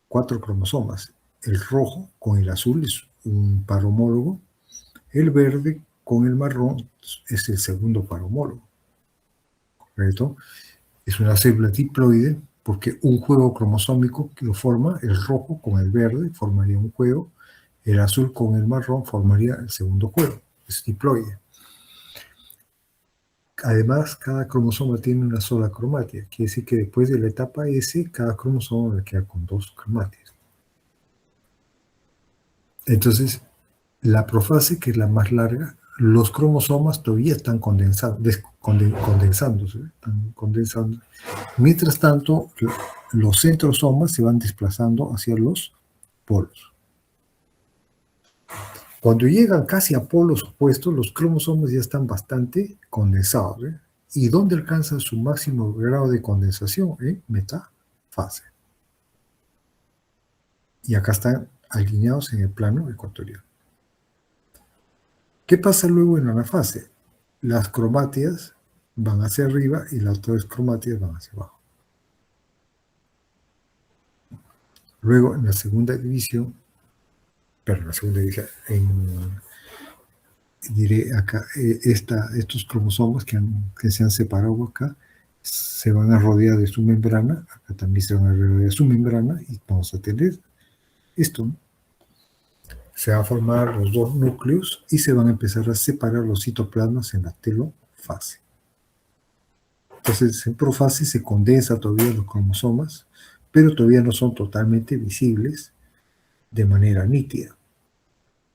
4 cromosomas. El rojo con el azul es un par homólogo. El verde con el marrón es el segundo par homólogo. ¿Correcto? Es una célula diploide porque un juego cromosómico que lo forma, el rojo con el verde, formaría un juego, El azul con el marrón formaría el segundo cuerpo, es diploide. Además, cada cromosoma tiene una sola cromática. Quiere decir que después de la etapa S, cada cromosoma me queda con 2 cromátidas. Entonces, la profase, que es la más larga, los cromosomas todavía están condensándose, están condensando. Mientras tanto, los centrosomas se van desplazando hacia los polos. Cuando llegan casi a polos opuestos, los cromosomas ya están bastante condensados. ¿Y dónde alcanzan su máximo grado de condensación? En metafase. Y acá están alineados en el plano ecuatorial. ¿Qué pasa luego en la anafase? Las cromátidas van hacia arriba y las otras cromátidas van hacia abajo. Luego, en la segunda división, diré acá, estos cromosomas que se han separado acá, se van a rodear de su membrana, acá también se van a rodear de su membrana, y vamos a tener esto, ¿no? Se van a formar los dos núcleos y se van a empezar a separar los citoplasmas en la telofase. Entonces, en profase se condensa todavía los cromosomas, pero todavía no son totalmente visibles de manera nítida.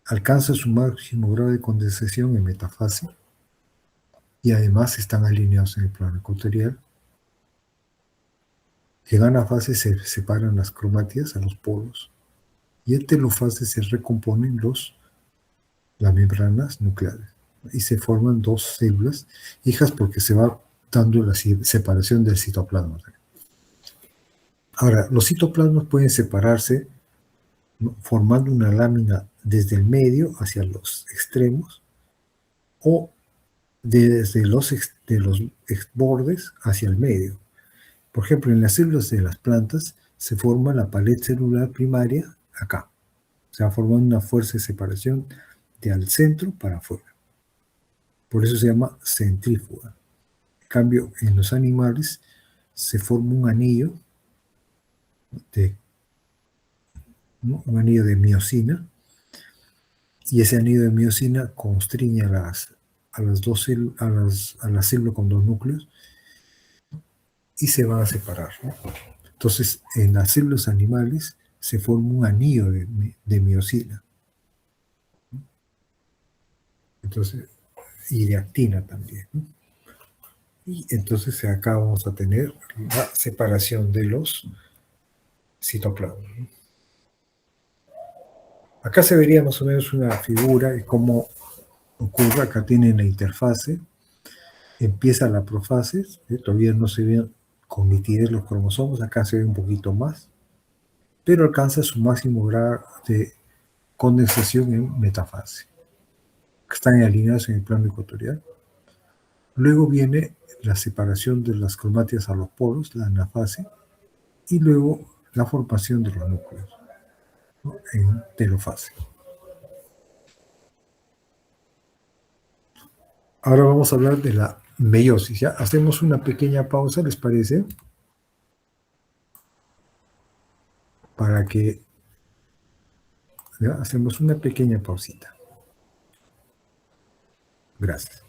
Alcanza su máximo grado de condensación en metafase y además están alineados en el plano ecuatorial. En anafase se separan las cromátidas a los polos y en telofase se recomponen las membranas nucleares y se forman dos células hijas porque se va dando la separación del citoplasma. Ahora, los citoplasmas pueden separarse, ¿no?, formando una lámina desde el medio hacia los extremos o desde los bordes hacia el medio. Por ejemplo, en las células de las plantas se forma la pared celular primaria acá. Se va formando una fuerza de separación de al centro para afuera. Por eso se llama centrífuga. En cambio, en los animales se forma un anillo un anillo de miosina, y ese anillo de miosina constriñe a la célula con dos núcleos y se van a separar, ¿no? Entonces, en las células animales se forma un anillo de miosina. Entonces, y de actina también, ¿no? Y entonces acá vamos a tener la separación de los citoplasmas, ¿no? Acá se vería más o menos una figura de cómo ocurre. Acá tienen la interfase, empieza la profase, todavía no se ven con nitidez los cromosomas, acá se ve un poquito más, pero alcanza su máximo grado de condensación en metafase, que están alineados en el plano ecuatorial. Luego viene la separación de las cromátidas a los polos, la anafase, y luego la formación de los núcleos, ¿no?, en telofase. Ahora vamos a hablar de la meiosis. ¿Ya? Hacemos una pequeña pausa, ¿les parece? Para que... ¿ya? Hacemos una pequeña pausita. Gracias.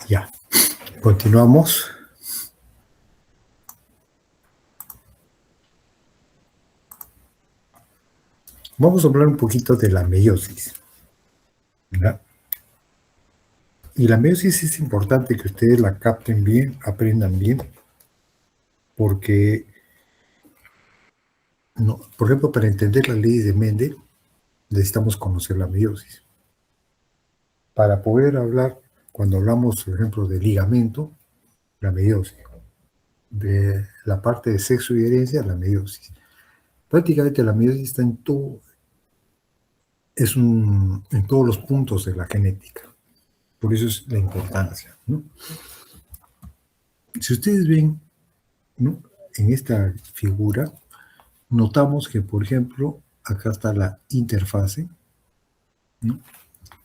Ya, continuamos. Vamos a hablar un poquito de la meiosis, ¿verdad? Y la meiosis es importante que ustedes la capten bien, aprendan bien, porque, no, por ejemplo, para entender las leyes de Mendel, necesitamos conocer la meiosis. Para poder hablar, cuando hablamos, por ejemplo, de ligamento, la meiosis. De la parte de sexo y herencia, la meiosis. Prácticamente la meiosis está en todo, en todos los puntos de la genética. Por eso es la importancia, ¿no? Si ustedes ven, ¿no?, en esta figura, notamos que, por ejemplo, acá está la interfase, ¿no?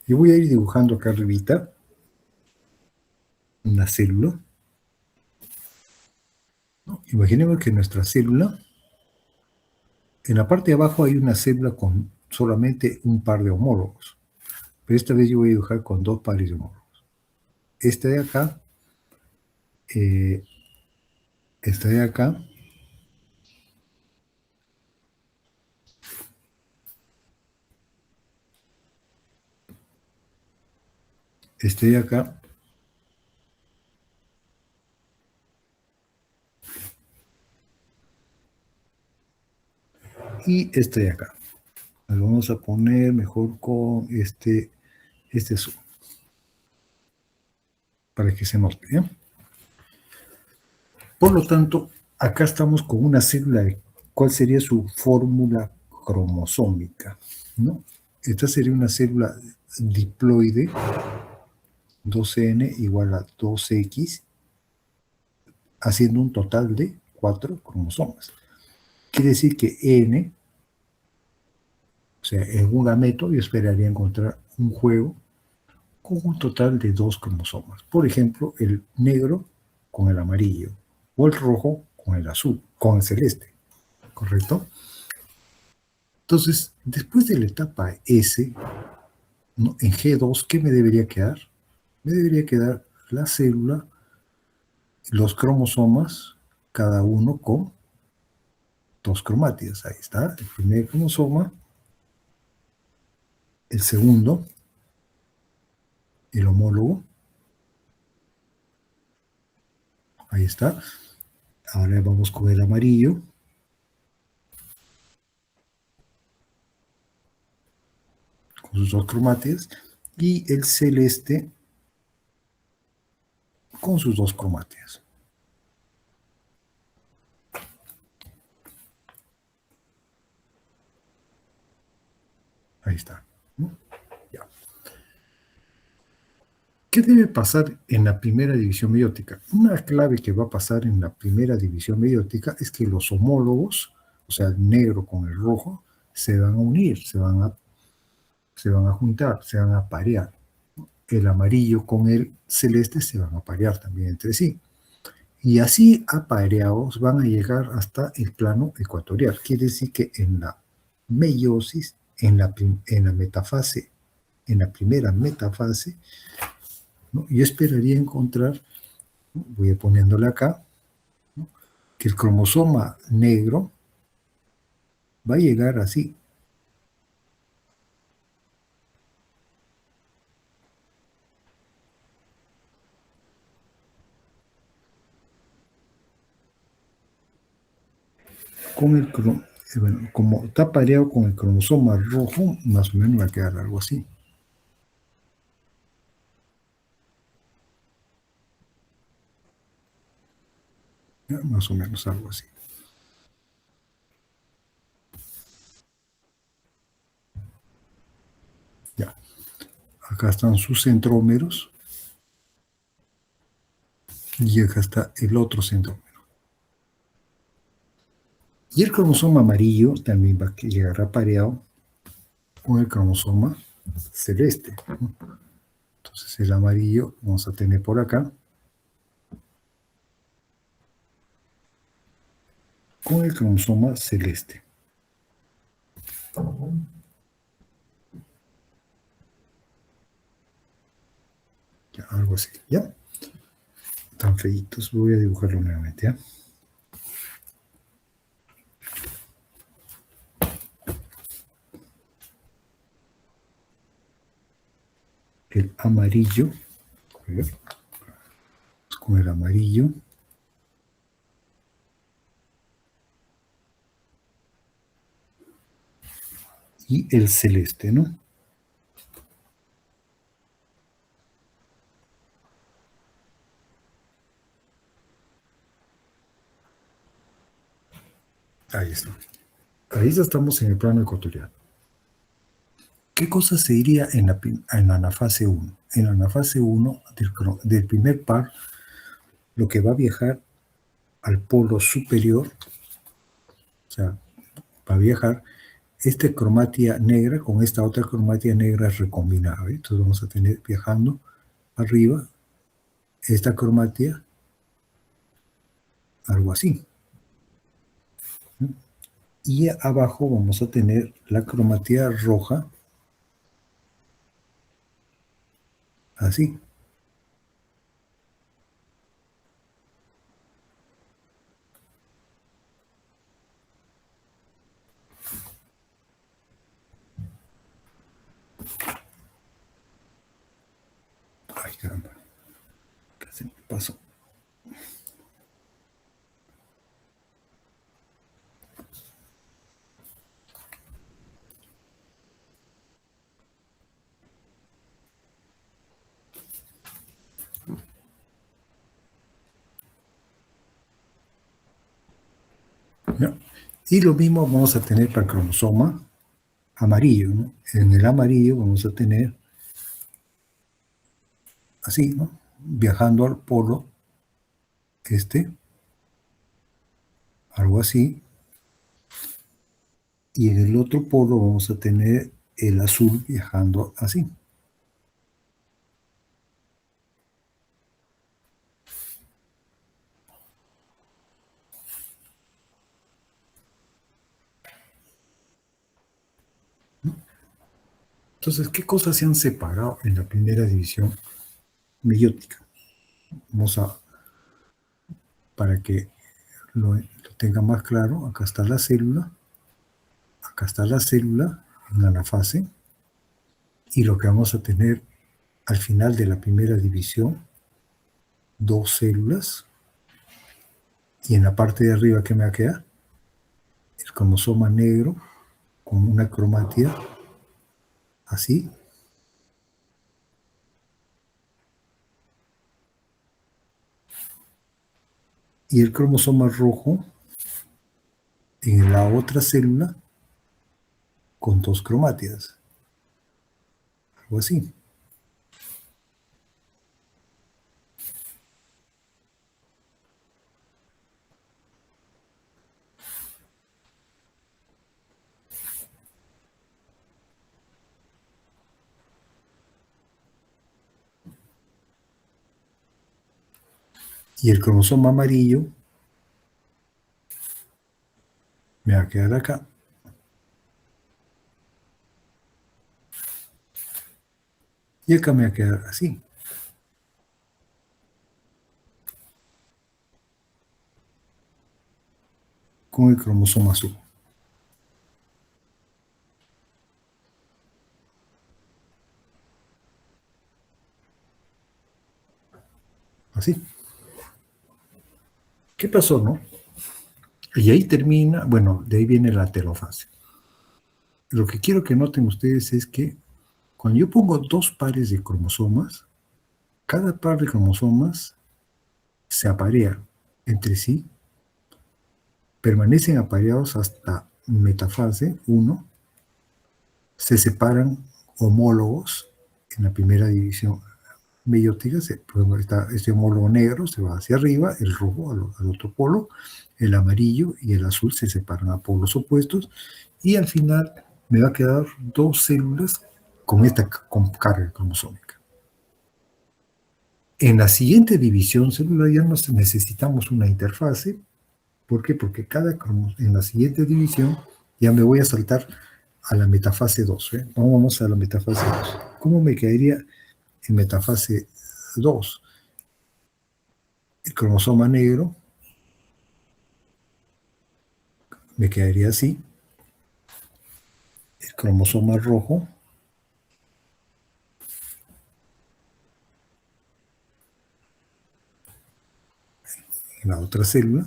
Y voy a ir dibujando acá arribita una célula, ¿no? Imaginemos que nuestra célula, en la parte de abajo hay una célula con solamente un par de homólogos, pero esta vez yo voy a dibujar con dos pares de homólogos. Esta de acá, esta de acá, este de acá, y este de acá. Lo vamos a poner mejor con este zoom, para que se note, ¿eh? Por lo tanto, acá estamos con una célula de cuál sería su fórmula cromosómica, ¿no? Esta sería una célula diploide, 2N igual a 2X, haciendo un total de 4 cromosomas. Quiere decir que N, o sea, en un gameto yo esperaría encontrar un juego con un total de 2 cromosomas. Por ejemplo, el negro con el amarillo, o el rojo con el azul, con el celeste, ¿correcto? Entonces, después de la etapa S, ¿no?, en G2, ¿qué me debería quedar? Me debería quedar la célula, los cromosomas, cada uno con 2 cromátidas. Ahí está, el primer cromosoma, el segundo, el homólogo. Ahí está. Ahora vamos con el amarillo. Con sus 2 cromátidas. Y el celeste con sus 2 cromátidas. Ahí está, ¿no? Ya. ¿Qué debe pasar en la primera división meiótica? Una clave que va a pasar en la primera división meiótica es que los homólogos, o sea, el negro con el rojo, se van a unir, se van a juntar, se van a parear. El amarillo con el celeste se van a parear también entre sí. Y así apareados van a llegar hasta el plano ecuatorial. Quiere decir que en la meiosis, en la metafase, en la primera metafase, ¿no?, yo esperaría encontrar, ¿no?, voy a poniéndole acá, ¿no?, que el cromosoma negro va a llegar así. Bueno, como está pareado con el cromosoma rojo, más o menos va a quedar algo así. ¿Ya? Más o menos algo así. Ya. Acá están sus centrómeros. Y acá está el otro centrómero. Y el cromosoma amarillo también va a llegar apareado con el cromosoma celeste, ¿no? Entonces el amarillo vamos a tener por acá con el cromosoma celeste. Ya, algo así, ¿ya? Tan feitos, voy a dibujarlo nuevamente, ¿ya? El amarillo, a ver, con el amarillo, y el celeste, ¿no? Ahí está. Ahí ya estamos en el plano ecuatorial. ¿Qué cosa se diría en la anafase 1? En la anafase 1 del primer par, lo que va a viajar al polo superior, o sea, va a viajar esta cromatia negra con esta otra cromatia negra recombinada. Entonces vamos a tener viajando arriba esta cromatia, algo así. Y abajo vamos a tener la cromatía roja, así. Ay, caramba. Casi me pasó. ¿No? Y lo mismo vamos a tener para el cromosoma amarillo, ¿no? En el amarillo vamos a tener así, ¿no? Viajando al polo algo así, y en el otro polo vamos a tener el azul viajando así. Entonces, ¿qué cosas se han separado en la primera división meiótica? Vamos a, para que lo tenga más claro, acá está la célula en la anafase, y lo que vamos a tener al final de la primera división, dos células, y en la parte de arriba, ¿qué me va a quedar? El cromosoma negro con una cromatía así, y el cromosoma rojo en la otra célula con dos cromátidas, algo así. Y el cromosoma amarillo me va a quedar acá. Y acá me va a quedar así. Con el cromosoma azul. Así. ¿Qué pasó, no? Y ahí termina, bueno, de ahí viene la telofase. Lo que quiero que noten ustedes es que cuando yo pongo dos pares de cromosomas, cada par de cromosomas se aparea entre sí, permanecen apareados hasta metafase 1, se separan homólogos en la primera división meiótica, por ejemplo, este homólogo negro se va hacia arriba, el rojo al otro polo, el amarillo y el azul se separan a polos opuestos, y al final me va a quedar dos células con carga cromosómica. En la siguiente división celular ya no necesitamos una interfase. ¿Por qué? Porque en la siguiente división ya me voy a saltar a la metafase 2. Vamos a la metafase 2. ¿Cómo me quedaría en metafase 2. El cromosoma negro me quedaría así. El cromosoma rojo en la otra célula.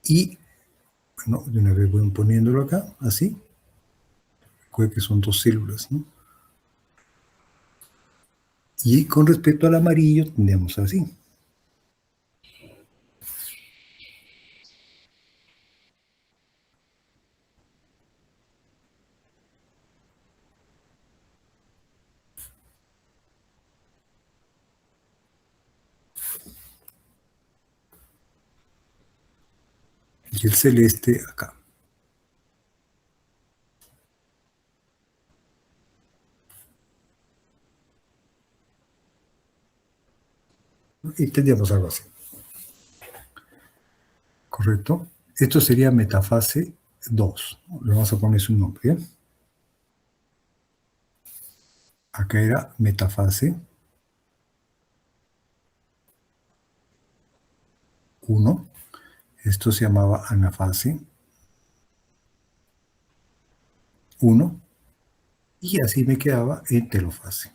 Y, bueno, de una vez voy poniéndolo acá, así. Recuerden que son 2 células, ¿no? Y con respecto al amarillo, tendríamos así. Y el celeste acá. Y tendríamos algo así. ¿Correcto? Esto sería metafase 2. Le vamos a poner su nombre, ¿bien? Acá era metafase 1. Esto se llamaba anafase 1. Y así me quedaba en telofase.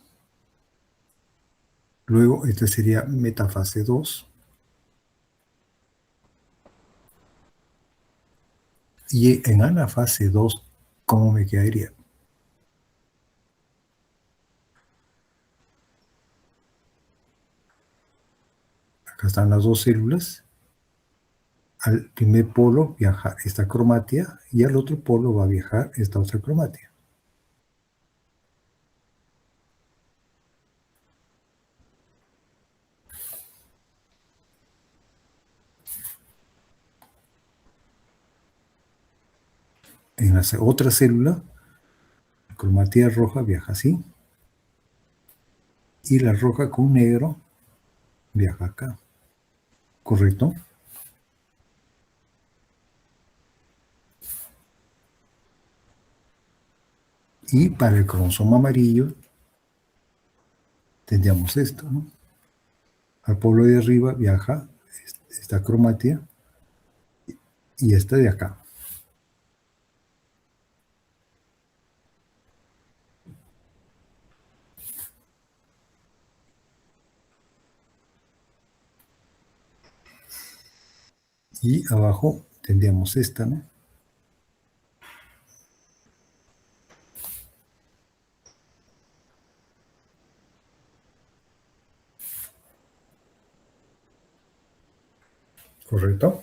Luego, este sería metafase 2. Y en anafase 2, ¿cómo me quedaría? Acá están las 2 células. Al primer polo viaja esta cromatia y al otro polo va a viajar esta otra cromatia. En la otra célula, la cromatía roja viaja así. Y la roja con negro viaja acá. ¿Correcto? Y para el cromosoma amarillo tendríamos esto, ¿no? Al polo de arriba viaja esta cromatia y esta de acá. Y abajo tendríamos esta, ¿no? ¿Correcto?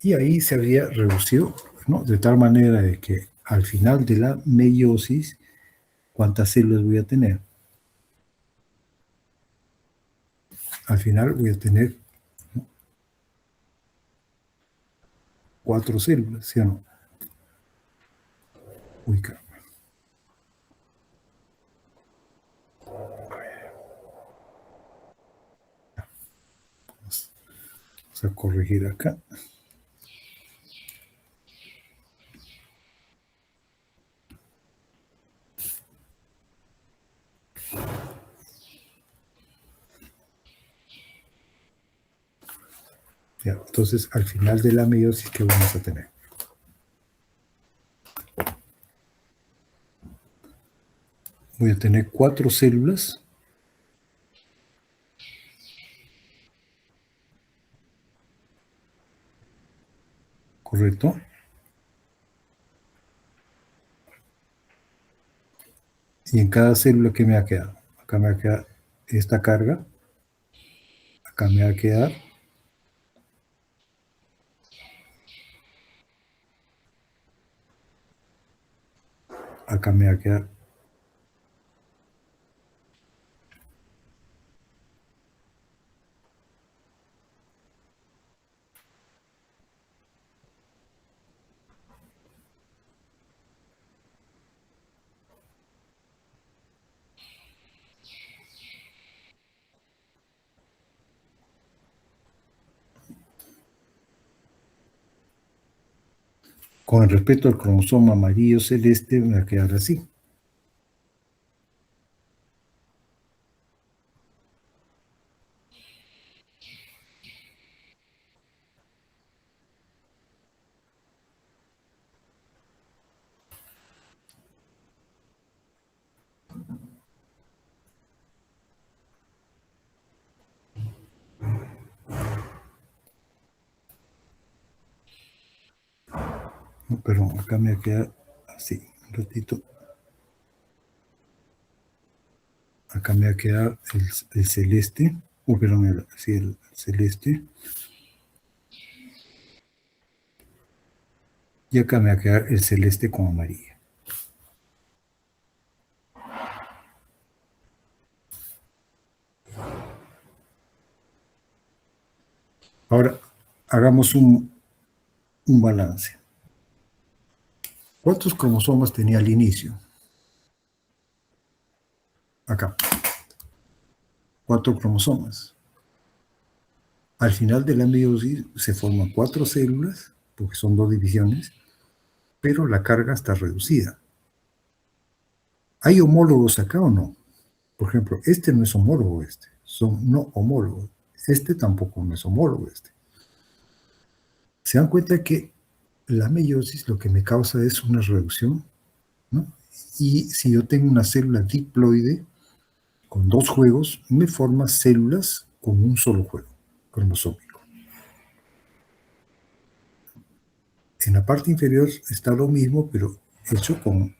Y ahí se habría reducido, ¿no? De tal manera de que al final de la meiosis, ¿cuántas células voy a tener? Al final voy a tener, ¿no?, 4 células, ¿sí o no? Uy, caramba. Vamos a corregir acá. Ya, entonces, al final de la meiosis, ¿qué vamos a tener? Voy a tener 4 células. ¿Correcto? Y en cada célula, ¿qué me va a quedar? Acá me va a quedar esta carga. Acá me va a quedar acá me va a quedar con respecto al cromosoma amarillo celeste me va a quedar así. No, perdón, acá me va a quedar así, un ratito. Acá me va a quedar el celeste, perdón, sí, el celeste. Y acá me va a quedar el celeste con amarilla. Ahora, hagamos un balance. ¿Cuántos cromosomas tenía al inicio? Acá. 4 cromosomas. Al final de la meiosis se forman 4 células, porque son 2 divisiones, pero la carga está reducida. ¿Hay homólogos acá o no? Por ejemplo, este no es homólogo este, son no homólogos. Este tampoco no es homólogo este. Se dan cuenta que la meiosis lo que me causa es una reducción, ¿no? Y si yo tengo una célula diploide con 2 juegos, me forma células con un solo juego cromosómico. En la parte inferior está lo mismo, pero hecho con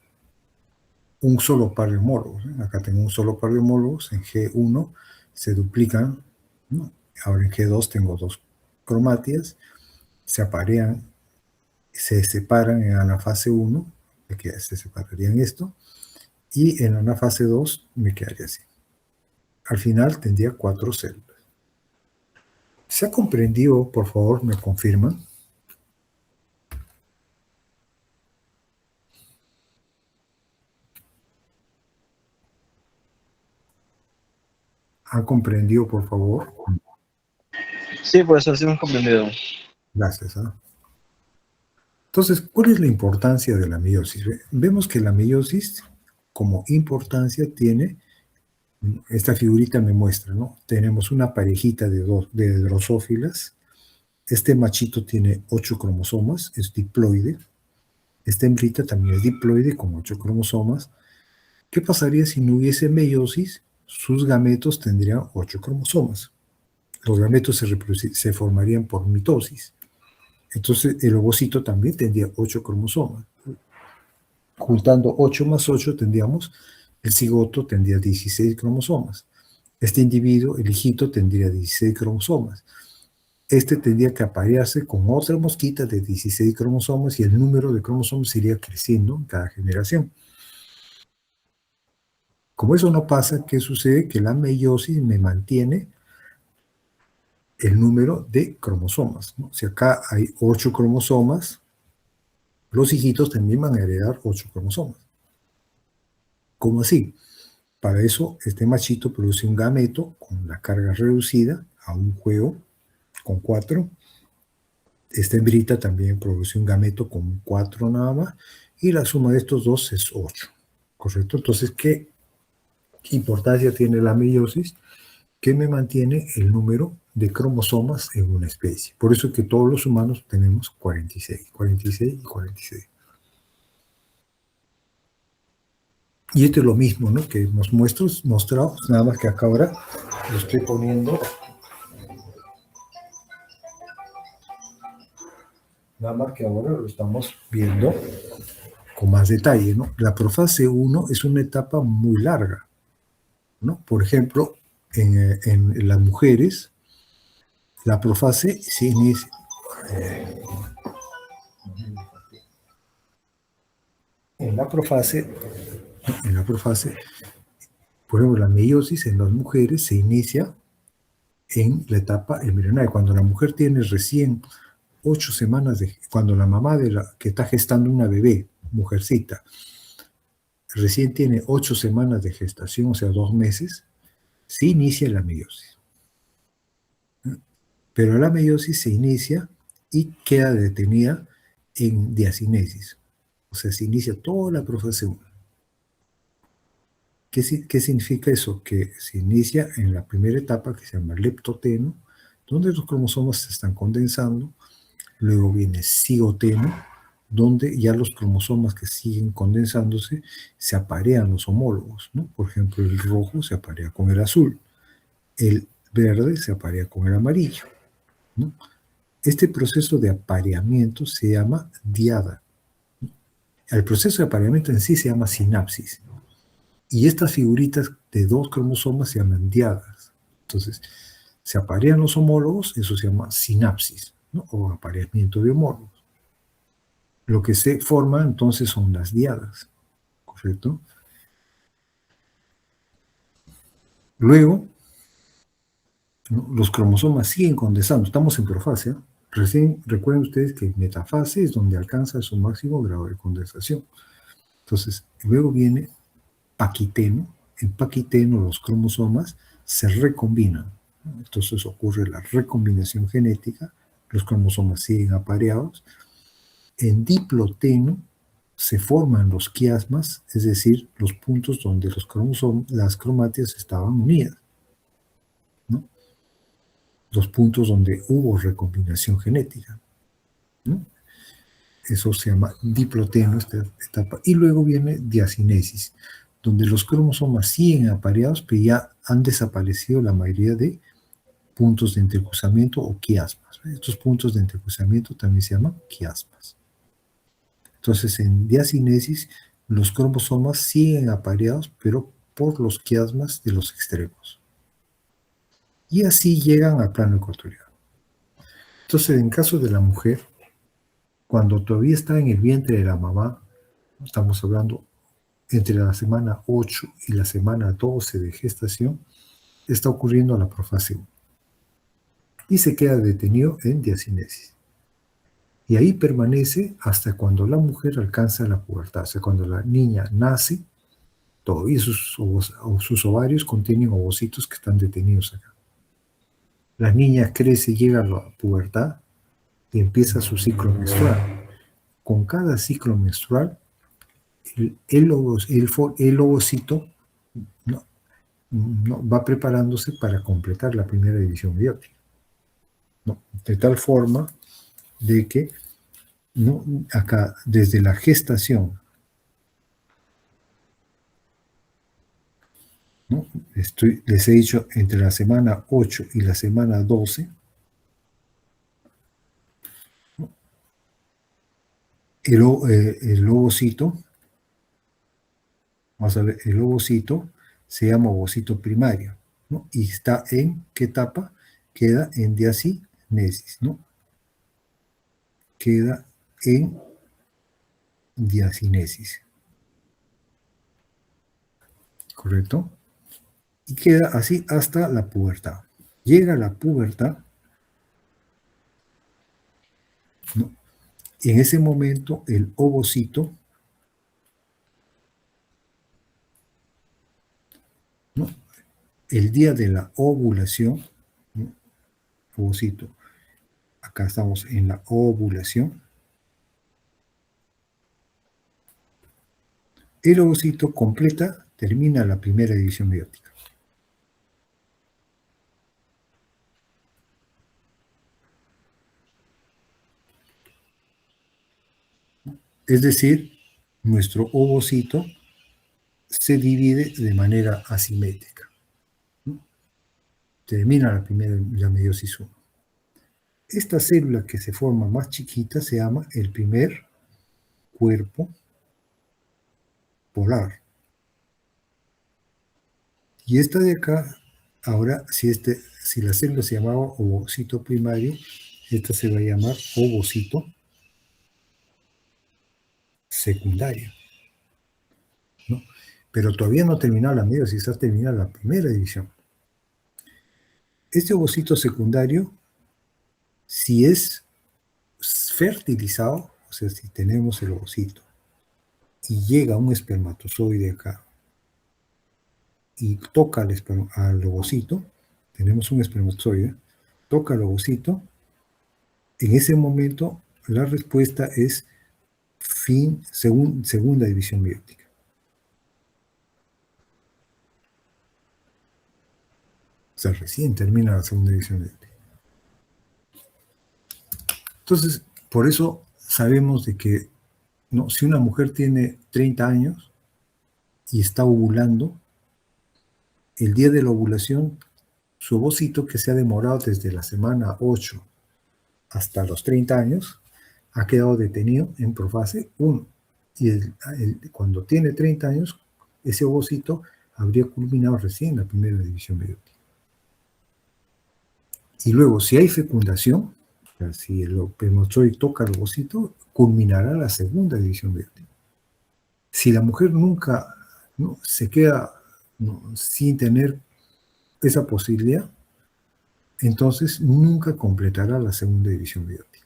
un solo par de homólogos, ¿eh? Acá tengo un solo par de homólogos, en G1 se duplican, ¿no? Ahora en G2 tengo 2 cromátidas, se aparean, se separan en anafase 1, que se separarían esto, y en anafase 2 me quedaría así. Al final tendría 4 células. ¿Se ha comprendido? Por favor, me confirman. ¿Ha comprendido, por favor? Sí, pues así hemos comprendido. Gracias. ¿Ah? Entonces, ¿cuál es la importancia de la meiosis? Vemos que la meiosis, como importancia, tiene, esta figurita me muestra, ¿no? Tenemos una parejita de drosófilas. Este machito tiene 8 cromosomas, es diploide. Esta hembrita también es diploide con 8 cromosomas. ¿Qué pasaría si no hubiese meiosis? Sus gametos tendrían 8 cromosomas. Los gametos se formarían por mitosis. Entonces el ovocito también tendría 8 cromosomas. Juntando 8 más 8 tendríamos, el cigoto tendría 16 cromosomas. Este individuo, el hijito, tendría 16 cromosomas. Este tendría que aparearse con otra mosquita de 16 cromosomas y el número de cromosomas iría creciendo en cada generación. Como eso no pasa, ¿qué sucede? Que la meiosis me mantiene el número de cromosomas, ¿no? Si acá hay 8 cromosomas, los hijitos también van a heredar 8 cromosomas. ¿Cómo así? Para eso, este machito produce un gameto con la carga reducida a un juego con 4. Esta hembrita también produce un gameto con 4 nada más, y la suma de estos dos es 8. ¿Correcto? Entonces, ¿qué importancia tiene la meiosis? Que me mantiene el número de cromosomas en una especie. Por eso es que todos los humanos tenemos 46, 46 y 46. Y esto es lo mismo, ¿no? Que nos mostrado, nada más que acá ahora lo estoy poniendo. Nada más que ahora lo estamos viendo con más detalle, ¿no? La profase 1 es una etapa muy larga, ¿no? Por ejemplo, en las mujeres, la profase se inicia. En la profase, por ejemplo, la meiosis en las mujeres se inicia en la etapa embrionaria, cuando la mujer tiene recién 8 semanas cuando la mamá que está gestando una bebé, mujercita, recién tiene 8 semanas de gestación, o sea, 2 meses, se inicia la meiosis. Pero la meiosis se inicia y queda detenida en diacinesis. O sea, se inicia toda la profase 1. ¿Qué significa eso? Que se inicia en la primera etapa, que se llama leptoteno, donde los cromosomas se están condensando. Luego viene cigoteno, donde ya los cromosomas que siguen condensándose se aparean los homólogos, ¿no? Por ejemplo, el rojo se aparea con el azul, el verde se aparea con el amarillo, ¿no? Este proceso de apareamiento se llama diada. El proceso de apareamiento en sí se llama sinapsis. Y estas figuritas de 2 cromosomas se llaman diadas. Entonces, se aparean los homólogos, eso se llama sinapsis, ¿no? O apareamiento de homólogos. Lo que se forma entonces son las diadas, ¿correcto? Luego, ¿no? Los cromosomas siguen condensando, estamos en profase, ¿eh? Recién recuerden ustedes que metafase es donde alcanza su máximo grado de condensación. Entonces, luego viene paquiteno. En paquiteno los cromosomas se recombinan. Entonces ocurre la recombinación genética, los cromosomas siguen apareados. En diploteno se forman los quiasmas, es decir, los puntos donde los cromosomas, las cromátidas estaban unidas, ¿no? Los puntos donde hubo recombinación genética, ¿no? Eso se llama diploteno, esta etapa. Y luego viene diacinesis, donde los cromosomas siguen apareados, pero ya han desaparecido la mayoría de puntos de entrecruzamiento o quiasmas. Estos puntos de entrecruzamiento también se llaman quiasmas. Entonces, en diacinesis, los cromosomas siguen apareados, pero por los quiasmas de los extremos. Y así llegan al plano ecuatorial. Entonces, en caso de la mujer, cuando todavía está en el vientre de la mamá, estamos hablando entre la semana 8 y la semana 12 de gestación, está ocurriendo la profase 1. Y se queda detenido en diacinesis. Y ahí permanece hasta cuando la mujer alcanza la pubertad. O sea, cuando la niña nace, todavía sus ovarios contienen ovocitos que están detenidos acá. La niña crece, llega a la pubertad y empieza su ciclo menstrual. Con cada ciclo menstrual, el ovocito no, va preparándose para completar la primera división biótica. ¿No? De tal forma de que, ¿no? Acá, desde la gestación, ¿no? Les he dicho, entre la semana 8 y la semana 12, ¿no? El ovocito, vamos a ver, el ovocito se llama ovocito primario, ¿no? Y está en ¿qué etapa? Queda en diacinesis, ¿no? Queda en diacinesis. ¿Correcto? Y queda así hasta la pubertad. Llega la pubertad, ¿no? Y en ese momento el ovocito, ¿no? El día de la ovulación, ¿no? Ovocito, acá estamos en la ovulación. El ovocito termina la primera división biótica. Es decir, nuestro ovocito se divide de manera asimétrica, ¿no? Termina la meiosis 1. Esta célula que se forma más chiquita se llama el primer cuerpo polar. Y esta de acá, ahora, si la célula se llamaba ovocito primario, esta se va a llamar ovocito secundario, ¿no? Pero todavía no ha terminado la meiosis, ha terminado la primera división. Este ovocito secundario, si es fertilizado, o sea, si tenemos el ovocito y llega un espermatozoide acá y toca al ovocito, tenemos un espermatozoide, toca al ovocito, en ese momento la respuesta es segunda división meiótica. O sea, recién termina la segunda división meiótica. Entonces, por eso sabemos de que ¿no? Si una mujer tiene 30 años y está ovulando, el día de la ovulación, su ovocito que se ha demorado desde la semana 8 hasta los 30 años, ha quedado detenido en profase 1. Y cuando tiene 30 años, ese ovocito habría culminado recién la primera división meiótica. Y luego, si hay fecundación, o sea, si el espermatozoide toca el ovocito, culminará la segunda división meiótica. Si la mujer nunca se queda sin tener esa posibilidad, entonces nunca completará la segunda división meiótica.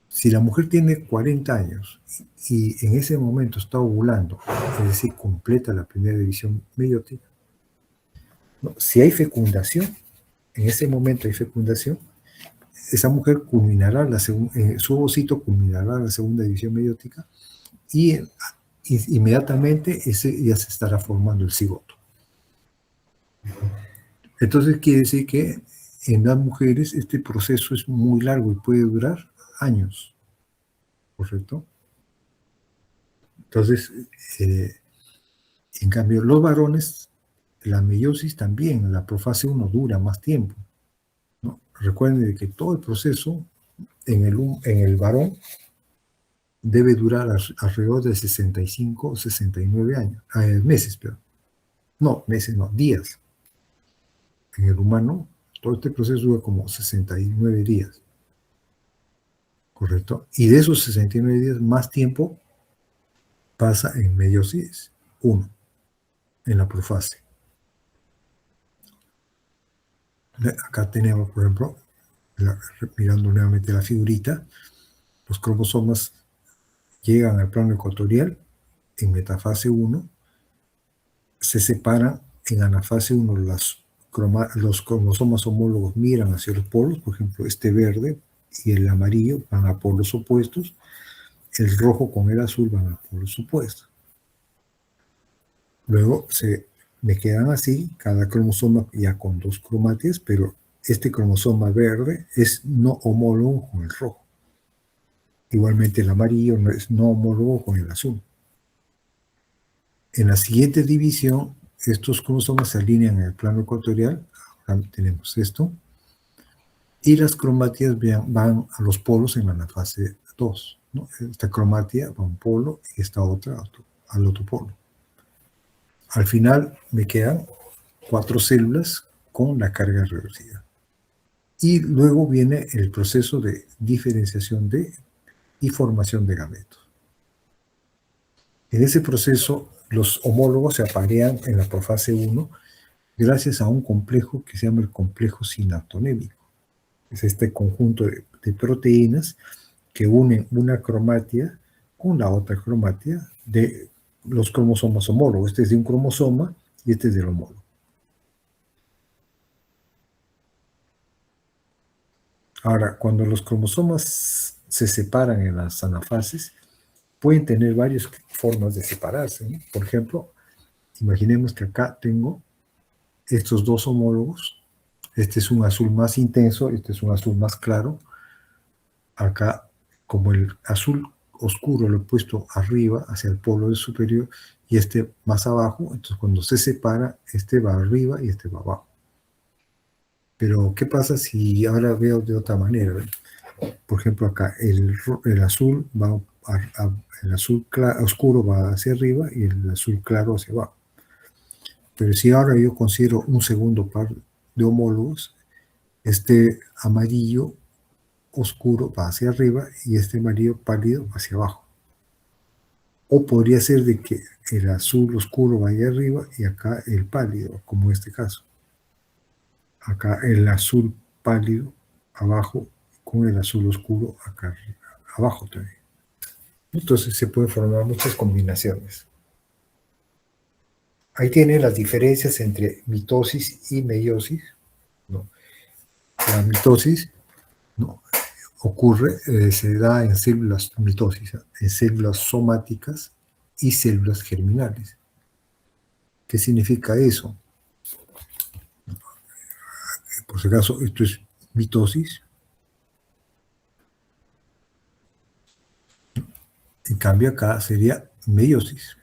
Si la mujer tiene 40 años y en ese momento está ovulando, es decir, completa la primera división meiótica, si hay fecundación, en ese momento hay fecundación, esa mujer culminará su ovocito culminará la segunda división meiótica y inmediatamente ya se estará formando el cigoto. Entonces quiere decir que en las mujeres este proceso es muy largo y puede durar años, ¿correcto? Entonces, en cambio, los varones, la meiosis también, la profase 1 dura más tiempo, ¿no? Recuerden que todo el proceso en el varón debe durar alrededor de 65 o 69 años, meses, perdón. No, meses no, días. En el humano, todo este proceso dura como 69 días. ¿Correcto? Y de esos 69 días, más tiempo pasa en meiosis 1, en la profase. Acá tenemos, por ejemplo, mirando nuevamente la figurita, los cromosomas llegan al plano ecuatorial en metafase 1, se separan en anafase 1, los cromosomas homólogos miran hacia los polos, por ejemplo, este verde y el amarillo van a polos opuestos, el rojo con el azul van a polos opuestos. Luego me quedan así, cada cromosoma ya con 2 cromátides, pero este cromosoma verde es no homólogo con el rojo. Igualmente el amarillo es no homólogo con el azul. En la siguiente división, estos cromosomas se alinean en el plano ecuatorial, ahora tenemos esto, y las cromátidas van a los polos en la anafase 2, ¿no? Esta cromatida va a un polo y esta otra al otro polo. Al final me quedan 4 células con la carga reducida. Y luego viene el proceso de diferenciación y formación de gametos. En ese proceso, los homólogos se aparean en la profase 1 gracias a un complejo que se llama el complejo sinaptonémico. Es este conjunto de proteínas que unen una cromatida con la otra cromatida de los cromosomas homólogos. Este es de un cromosoma y este es del homólogo. Ahora, cuando los cromosomas se separan en las anafases, pueden tener varias formas de separarse, ¿no? Por ejemplo, imaginemos que acá tengo estos 2 homólogos. Este es un azul más intenso, este es un azul más claro. Acá, como el azul oscuro lo he puesto arriba, hacia el polo superior, y este más abajo, entonces cuando se separa, este va arriba y este va abajo. Pero, ¿qué pasa si ahora veo de otra manera? Por ejemplo, acá el azul el azul oscuro va hacia arriba y el azul claro hacia abajo. Pero si ahora yo considero un segundo par de homólogos, este amarillo oscuro va hacia arriba y este amarillo pálido hacia abajo. O podría ser de que el azul oscuro vaya arriba y acá el pálido, como en este caso. Acá el azul pálido abajo con el azul oscuro acá abajo también. Entonces se pueden formar muchas combinaciones. Ahí tienen las diferencias entre mitosis y meiosis, ¿no? La mitosis, ¿no? ocurre, se da en células mitosis, en células somáticas y células germinales. ¿Qué significa eso? Por si acaso, esto es mitosis. En cambio, acá sería meiosis.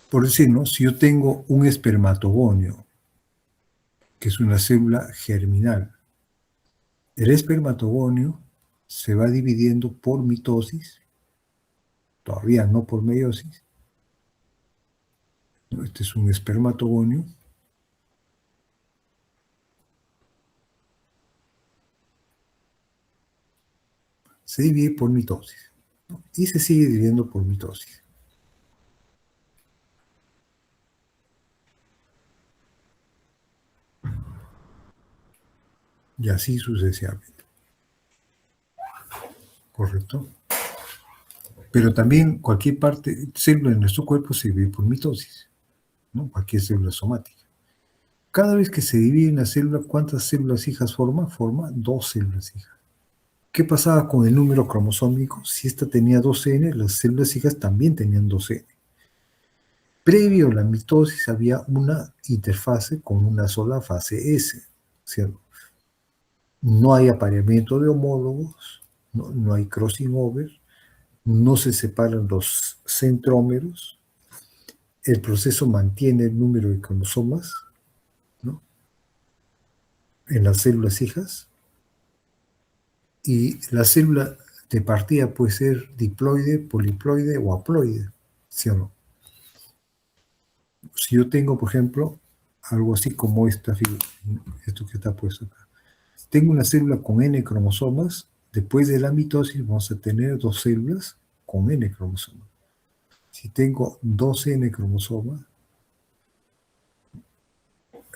Por decirnos, si yo tengo un espermatogonio, que es una célula germinal, el espermatogonio se va dividiendo por mitosis, todavía no por meiosis. Este es un espermatogonio. Se divide por mitosis, ¿no? Y se sigue dividiendo por mitosis. Y así sucesivamente. ¿Correcto? Pero también cualquier célula en nuestro cuerpo se divide por mitosis, ¿no? Cualquier célula somática. Cada vez que se divide una célula, ¿cuántas células hijas forma? Forma 2 células hijas. ¿Qué pasaba con el número cromosómico? Si esta tenía 2N, las células hijas también tenían 2N. Previo a la mitosis había una interfase con una sola fase S, ¿cierto? No hay apareamiento de homólogos, no hay crossing over, no se separan los centrómeros, el proceso mantiene el número de cromosomas, ¿no?, en las células hijas, y la célula de partida puede ser diploide, poliploide o haploide, ¿sí o no? Si yo tengo, por ejemplo, algo así como esta figura, esto que está puesto acá, tengo una célula con N cromosomas, después de la mitosis vamos a tener 2 células con N cromosomas. Si tengo 2 N cromosomas,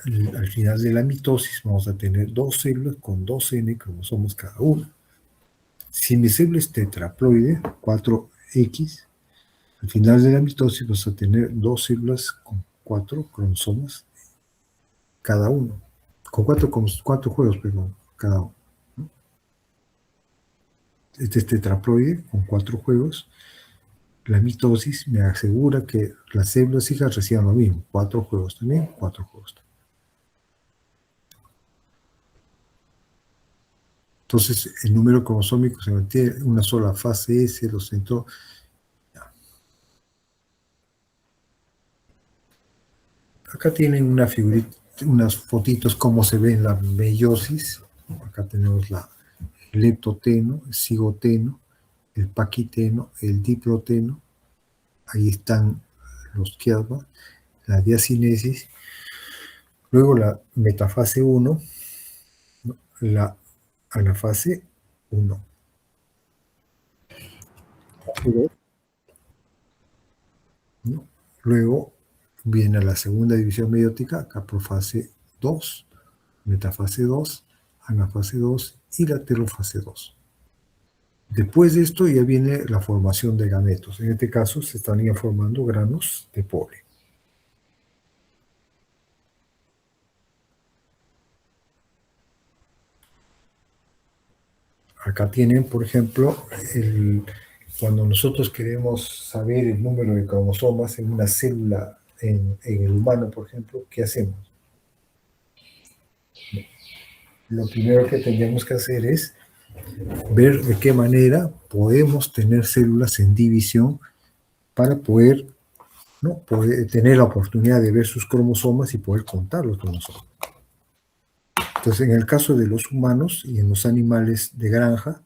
al final de la mitosis vamos a tener 2 células con 2 N cromosomas cada una. Si mi célula es tetraploide, 4X, al final de la mitosis vamos a tener 2 células con 4 cromosomas cada uno. Con 4 juegos, perdón, cada uno, ¿no? Este es tetraploide con 4 juegos. La mitosis me asegura que las células hijas reciban lo mismo. 4 juegos también, 4 juegos también. Entonces, el número cromosómico se mantiene una sola fase S, los centros. Acá tienen una figurita, unas fotitos cómo se ve en la meiosis. Acá tenemos el leptoteno, el cigoteno, el paquiteno, el diproteno. Ahí están los quiasmas, la diacinesis. Luego la metafase 1, ¿no?, la anafase 1. ¿No? Luego viene la segunda división meiótica, caprofase 2, metafase 2, anafase 2 y la telofase 2. Después de esto ya viene la formación de gametos. En este caso se estarían formando granos de polen. Acá tienen, por ejemplo, cuando nosotros queremos saber el número de cromosomas en una célula, en el humano, por ejemplo, ¿qué hacemos? Lo primero que tendríamos que hacer es ver de qué manera podemos tener células en división para poder, ¿no?, poder tener la oportunidad de ver sus cromosomas y poder contar los cromosomas. Entonces, en el caso de los humanos y en los animales de granja,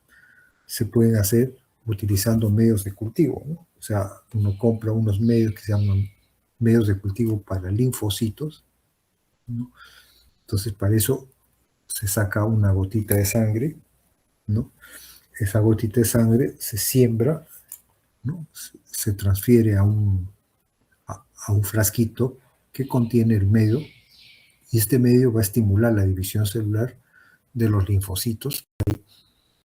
se pueden hacer utilizando medios de cultivo, ¿no? O sea, uno compra unos medios que se llaman medios de cultivo para linfocitos, ¿no? Entonces, para eso se saca una gotita de sangre, ¿no? Esa gotita de sangre se siembra, ¿no?, se transfiere a un frasquito que contiene el medio, y este medio va a estimular la división celular de los linfocitos